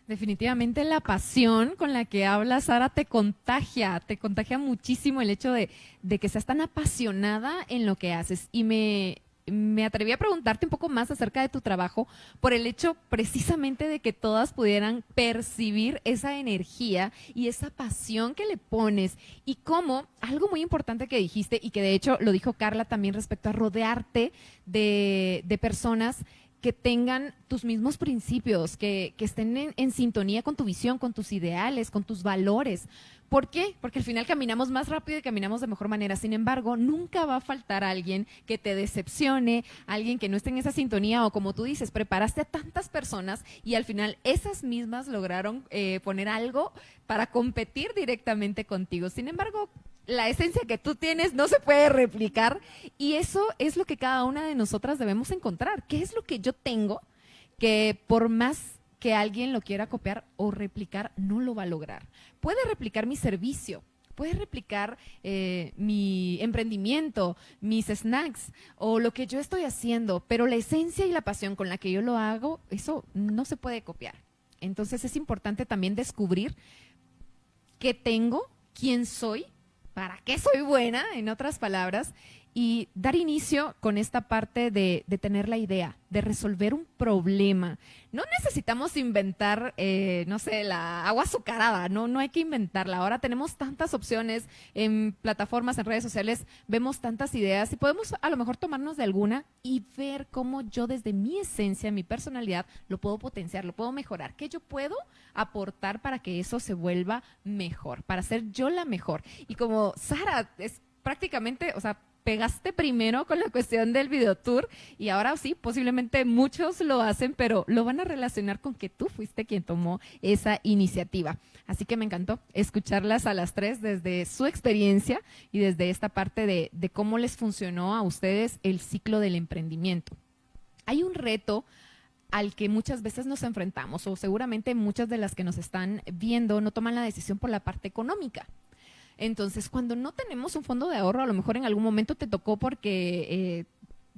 Definitivamente la pasión con la que hablas, Sara, te contagia muchísimo el hecho de que seas tan apasionada en lo que haces. Y me atreví a preguntarte un poco más acerca de tu trabajo por el hecho precisamente de que todas pudieran percibir esa energía y esa pasión que le pones y cómo, algo muy importante que dijiste y que de hecho lo dijo Carla también respecto a rodearte de personas que tengan tus mismos principios, que estén en sintonía con tu visión, con tus ideales, con tus valores. ¿Por qué? Porque al final caminamos más rápido y caminamos de mejor manera. Sin embargo, nunca va a faltar alguien que te decepcione, alguien que no esté en esa sintonía o como tú dices, preparaste a tantas personas y al final esas mismas lograron poner algo para competir directamente contigo. Sin embargo, la esencia que tú tienes no se puede replicar y eso es lo que cada una de nosotras debemos encontrar. ¿Qué es lo que yo tengo que por más que alguien lo quiera copiar o replicar, no lo va a lograr? Puede replicar mi servicio, puede replicar mi emprendimiento, mis snacks o lo que yo estoy haciendo, pero la esencia y la pasión con la que yo lo hago, eso no se puede copiar. Entonces es importante también descubrir qué tengo, quién soy, para qué soy buena, en otras palabras, y dar inicio con esta parte de tener la idea, de resolver un problema. No necesitamos inventar, no sé, la agua azucarada, no hay que inventarla. Ahora tenemos tantas opciones en plataformas, en redes sociales, vemos tantas ideas y podemos a lo mejor tomarnos de alguna y ver cómo yo desde mi esencia, mi personalidad, lo puedo potenciar, lo puedo mejorar. ¿Qué yo puedo aportar para que eso se vuelva mejor, para ser yo la mejor? Y como Sara es prácticamente, o sea, pegaste primero con la cuestión del videotour y ahora sí, posiblemente muchos lo hacen, pero lo van a relacionar con que tú fuiste quien tomó esa iniciativa. Así que me encantó escucharlas a las tres desde su experiencia y desde esta parte de cómo les funcionó a ustedes el ciclo del emprendimiento. Hay un reto al que muchas veces nos enfrentamos o seguramente muchas de las que nos están viendo no toman la decisión por la parte económica. Entonces, cuando no tenemos un fondo de ahorro, a lo mejor en algún momento te tocó porque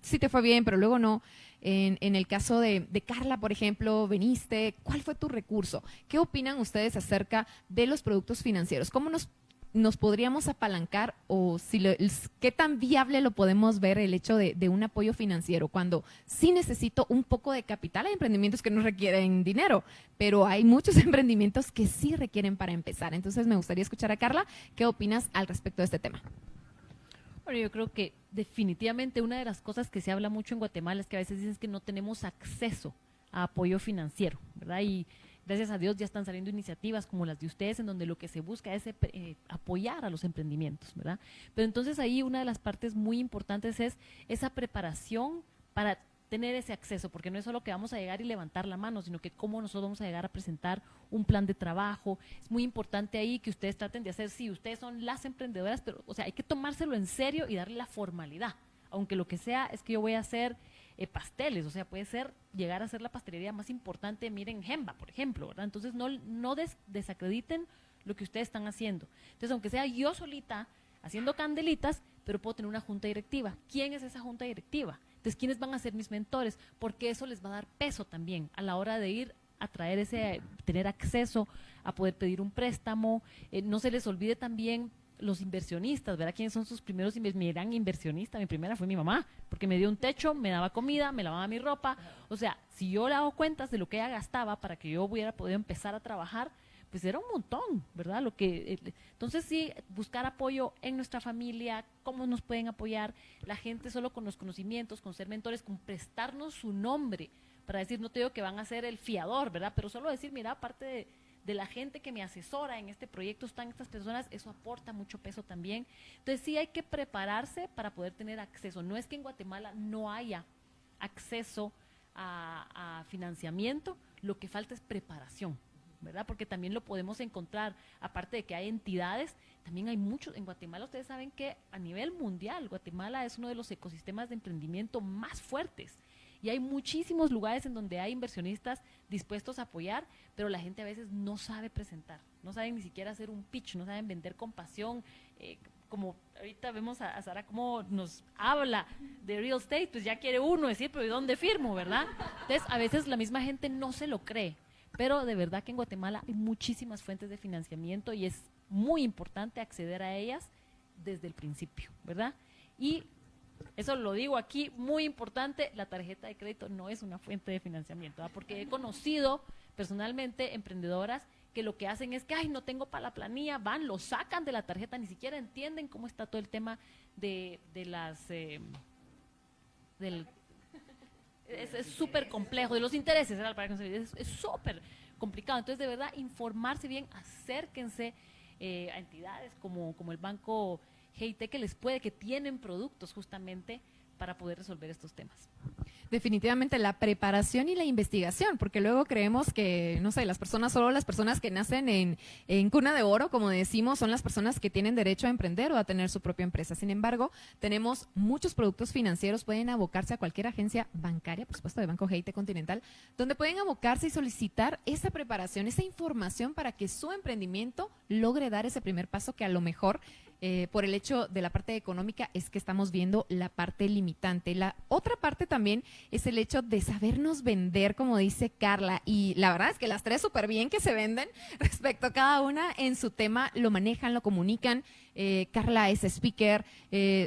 sí te fue bien, pero luego no. En el caso de Carla, por ejemplo, veniste, ¿cuál fue tu recurso? ¿Qué opinan ustedes acerca de los productos financieros? ¿Cómo nos podríamos apalancar o qué tan viable lo podemos ver el hecho de un apoyo financiero cuando sí necesito un poco de capital? Hay emprendimientos que no requieren dinero, pero hay muchos emprendimientos que sí requieren para empezar. Entonces me gustaría escuchar a Carla, ¿qué opinas al respecto de este tema? Bueno, yo creo que definitivamente una de las cosas que se habla mucho en Guatemala es que a veces dicen que no tenemos acceso a apoyo financiero, ¿verdad? Y gracias a Dios ya están saliendo iniciativas como las de ustedes en donde lo que se busca es apoyar a los emprendimientos, ¿verdad? Pero entonces ahí una de las partes muy importantes es esa preparación para tener ese acceso, porque no es solo que vamos a llegar y levantar la mano, sino que cómo nosotros vamos a llegar a presentar un plan de trabajo. Es muy importante ahí que ustedes traten de hacer, sí, ustedes son las emprendedoras, pero o sea, hay que tomárselo en serio y darle la formalidad, aunque lo que sea es que yo voy a hacer pasteles, o sea, puede ser llegar a ser la pastelería más importante, miren, Gemba, por ejemplo, ¿verdad? Entonces no desacrediten lo que ustedes están haciendo. Entonces, aunque sea yo solita haciendo candelitas, pero puedo tener una junta directiva. ¿Quién es esa junta directiva? Entonces, ¿quiénes van a ser mis mentores? Porque eso les va a dar peso también a la hora de ir a traer tener acceso a poder pedir un préstamo. No se les olvide también los inversionistas, ¿verdad? ¿Quiénes son sus primeros mi gran inversionista? Mi primera fue mi mamá, porque me dio un techo, me daba comida, me lavaba mi ropa. O sea, si yo le hago cuentas de lo que ella gastaba para que yo hubiera podido empezar a trabajar, pues era un montón, ¿verdad? Entonces sí, buscar apoyo en nuestra familia, cómo nos pueden apoyar, la gente solo con los conocimientos, con ser mentores, con prestarnos su nombre, para decir, no te digo que van a ser el fiador, ¿verdad? Pero solo decir, mira, aparte de la gente que me asesora en este proyecto, están estas personas, eso aporta mucho peso también. Entonces sí hay que prepararse para poder tener acceso. No es que en Guatemala no haya acceso a financiamiento, lo que falta es preparación, ¿verdad? Porque también lo podemos encontrar, aparte de que hay entidades, también hay muchos, en Guatemala ustedes saben que a nivel mundial, Guatemala es uno de los ecosistemas de emprendimiento más fuertes, y hay muchísimos lugares en donde hay inversionistas dispuestos a apoyar, pero la gente a veces no sabe presentar, no saben ni siquiera hacer un pitch, no saben vender con pasión, como ahorita vemos a Sara cómo nos habla de real estate, pues ya quiere uno decir, pero ¿y dónde firmo, verdad? Entonces, a veces la misma gente no se lo cree, pero de verdad que en Guatemala hay muchísimas fuentes de financiamiento y es muy importante acceder a ellas desde el principio, ¿verdad? Y eso lo digo aquí, muy importante, la tarjeta de crédito no es una fuente de financiamiento, ¿verdad? Porque he conocido personalmente emprendedoras que lo que hacen es que, ay, no tengo para la planilla, van, lo sacan de la tarjeta, ni siquiera entienden cómo está todo el tema es súper complejo, de los intereses, era la palabra que no sabía, es súper complicado. Entonces, de verdad, informarse bien, acérquense a entidades como el Banco GIT que tienen productos justamente para poder resolver estos temas. Definitivamente la preparación y la investigación, porque luego creemos que, no sé, solo las personas que nacen en cuna de oro, como decimos, son las personas que tienen derecho a emprender o a tener su propia empresa. Sin embargo, tenemos muchos productos financieros, pueden abocarse a cualquier agencia bancaria, por supuesto de Banco GIT Continental, donde pueden abocarse y solicitar esa preparación, esa información para que su emprendimiento logre dar ese primer paso que a lo mejor por el hecho de la parte económica es que estamos viendo la parte limitante. La otra parte también es el hecho de sabernos vender, como dice Carla, y la verdad es que las tres súper bien que se venden respecto a cada una en su tema, lo manejan, lo comunican. Carla es speaker,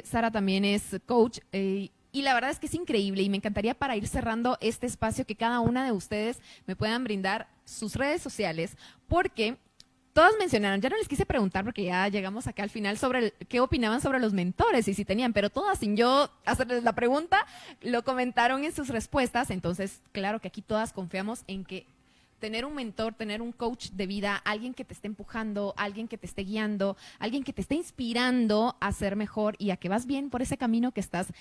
Sara también es coach, y la verdad es que es increíble y me encantaría para ir cerrando este espacio que cada una de ustedes me puedan brindar sus redes sociales, porque todas mencionaron, ya no les quise preguntar porque ya llegamos acá al final sobre qué opinaban sobre los mentores y si tenían, pero todas sin yo hacerles la pregunta, lo comentaron en sus respuestas, entonces claro que aquí todas confiamos en que tener un mentor, tener un coach de vida, alguien que te esté empujando, alguien que te esté guiando, alguien que te esté inspirando a ser mejor y a que vas bien por ese camino que estás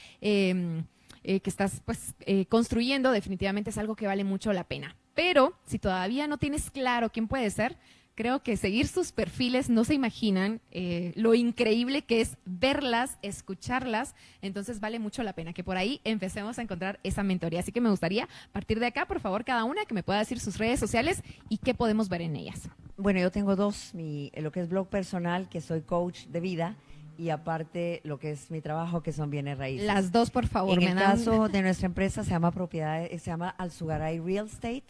construyendo, definitivamente es algo que vale mucho la pena. Pero si todavía no tienes claro quién puede ser, creo que seguir sus perfiles, no se imaginan lo increíble que es verlas, escucharlas, entonces vale mucho la pena que por ahí empecemos a encontrar esa mentoría. Así que me gustaría, a partir de acá, por favor, cada una que me pueda decir sus redes sociales y qué podemos ver en ellas. Bueno, yo tengo dos, lo que es blog personal, que soy coach de vida, y aparte lo que es mi trabajo, que son bienes raíces. Las dos, por favor. En el caso de nuestra empresa se llama Alzugaray Real Estate,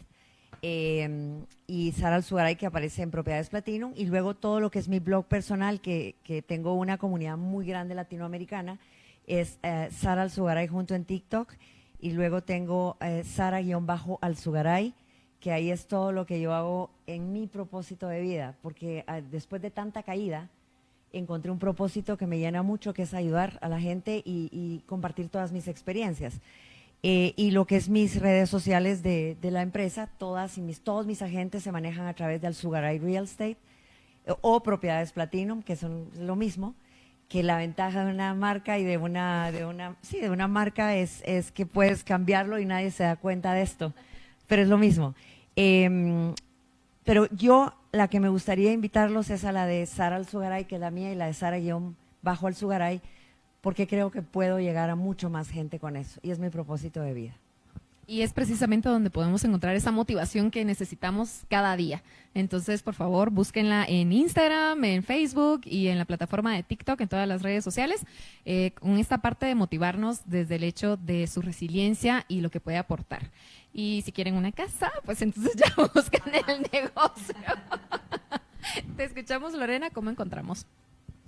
y Sara Alzugaray, que aparece en Propiedades Platinum, y luego todo lo que es mi blog personal, que tengo una comunidad muy grande latinoamericana, es Sara Alzugaray junto en TikTok, y luego tengo Sara-Alzugaray, que ahí es todo lo que yo hago en mi propósito de vida, porque después de tanta caída, encontré un propósito que me llena mucho, que es ayudar a la gente y compartir todas mis experiencias. Y lo que es mis redes sociales de la empresa, todos mis agentes se manejan a través de Alzugaray Real Estate o Propiedades Platinum, que son lo mismo, que la ventaja de una marca y de una marca es que puedes cambiarlo y nadie se da cuenta de esto, pero es lo mismo. Pero yo, la que me gustaría invitarlos es a la de Sara Alzugaray, que es la mía, y la de Sara-Alzugaray, porque creo que puedo llegar a mucho más gente con eso, y es mi propósito de vida. Y es precisamente donde podemos encontrar esa motivación que necesitamos cada día. Entonces, por favor, búsquenla en Instagram, en Facebook y en la plataforma de TikTok, en todas las redes sociales, con esta parte de motivarnos desde el hecho de su resiliencia y lo que puede aportar. Y si quieren una casa, pues entonces ya buscan el negocio. Te escuchamos, Lorena, ¿cómo encontramos?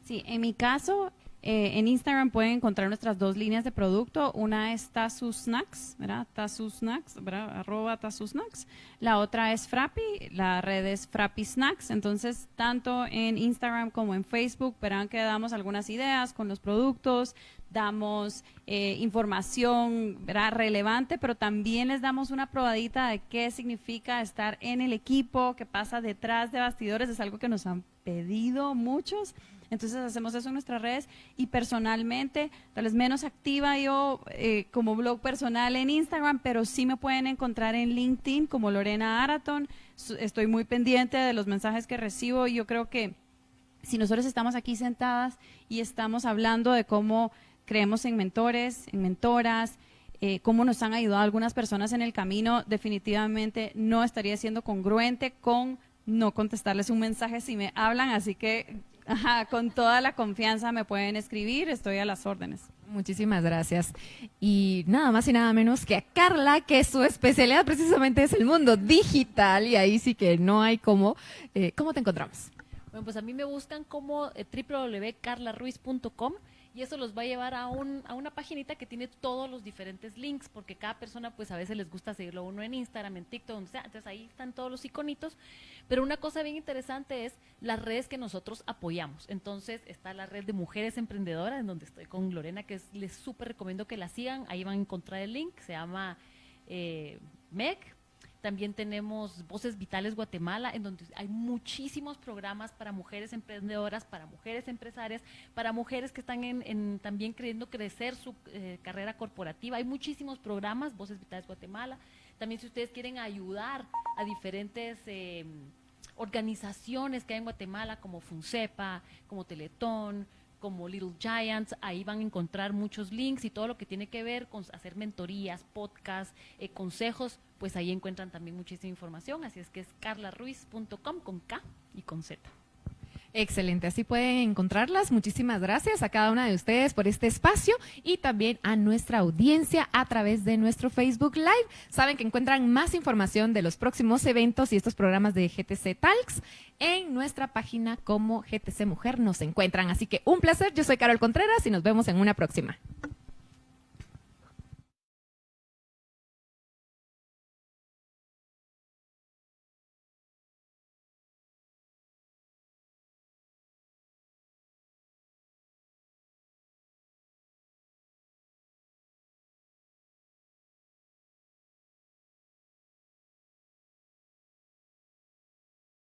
Sí, en mi caso, En Instagram pueden encontrar nuestras 2 líneas de producto. Una es Tazu Snacks, ¿verdad? Tazu Snacks, ¿verdad? @TazuSnacks. La otra es Frappy, la red es Frappy Snacks. Entonces, tanto en Instagram como en Facebook verán que damos algunas ideas con los productos, damos información, ¿verdad?, relevante, pero también les damos una probadita de qué significa estar en el equipo, qué pasa detrás de bastidores. Es algo que nos han pedido muchos. Entonces hacemos eso en nuestras redes, y personalmente, tal vez menos activa yo como blog personal en Instagram, pero sí me pueden encontrar en LinkedIn como Lorena Araton. Estoy muy pendiente de los mensajes que recibo, y yo creo que si nosotros estamos aquí sentadas y estamos hablando de cómo creemos en mentores, en mentoras, cómo nos han ayudado algunas personas en el camino, definitivamente no estaría siendo congruente con no contestarles un mensaje si me hablan, así que con toda la confianza me pueden escribir, estoy a las órdenes. Muchísimas gracias. Y nada más y nada menos que a Carla, que su especialidad precisamente es el mundo digital, y ahí sí que no hay cómo. ¿Cómo te encontramos? Bueno, pues a mí me buscan como www.carlaruiz.com, y eso los va a llevar a una paginita que tiene todos los diferentes links, porque cada persona pues a veces les gusta seguirlo uno en Instagram, en TikTok, donde sea. Entonces ahí están todos los iconitos. Pero una cosa bien interesante es las redes que nosotros apoyamos. Entonces está la red de Mujeres Emprendedoras, en donde estoy con Lorena, que les súper recomiendo que la sigan. Ahí van a encontrar el link, se llama MEG. También tenemos Voces Vitales Guatemala, en donde hay muchísimos programas para mujeres emprendedoras, para mujeres empresarias, para mujeres que están también queriendo crecer su carrera corporativa. Hay muchísimos programas, Voces Vitales Guatemala. También, si ustedes quieren ayudar a diferentes organizaciones que hay en Guatemala, como FUNCEPA, como Teletón, como Little Giants, ahí van a encontrar muchos links y todo lo que tiene que ver con hacer mentorías, podcasts, consejos, pues ahí encuentran también muchísima información. Así es que es carlaruiz.com con K y con Z. Excelente, así pueden encontrarlas. Muchísimas gracias a cada una de ustedes por este espacio, y también a nuestra audiencia a través de nuestro Facebook Live. Saben que encuentran más información de los próximos eventos y estos programas de GTC Talks en nuestra página como GTC Mujer nos encuentran. Así que un placer, yo soy Carol Contreras y nos vemos en una próxima.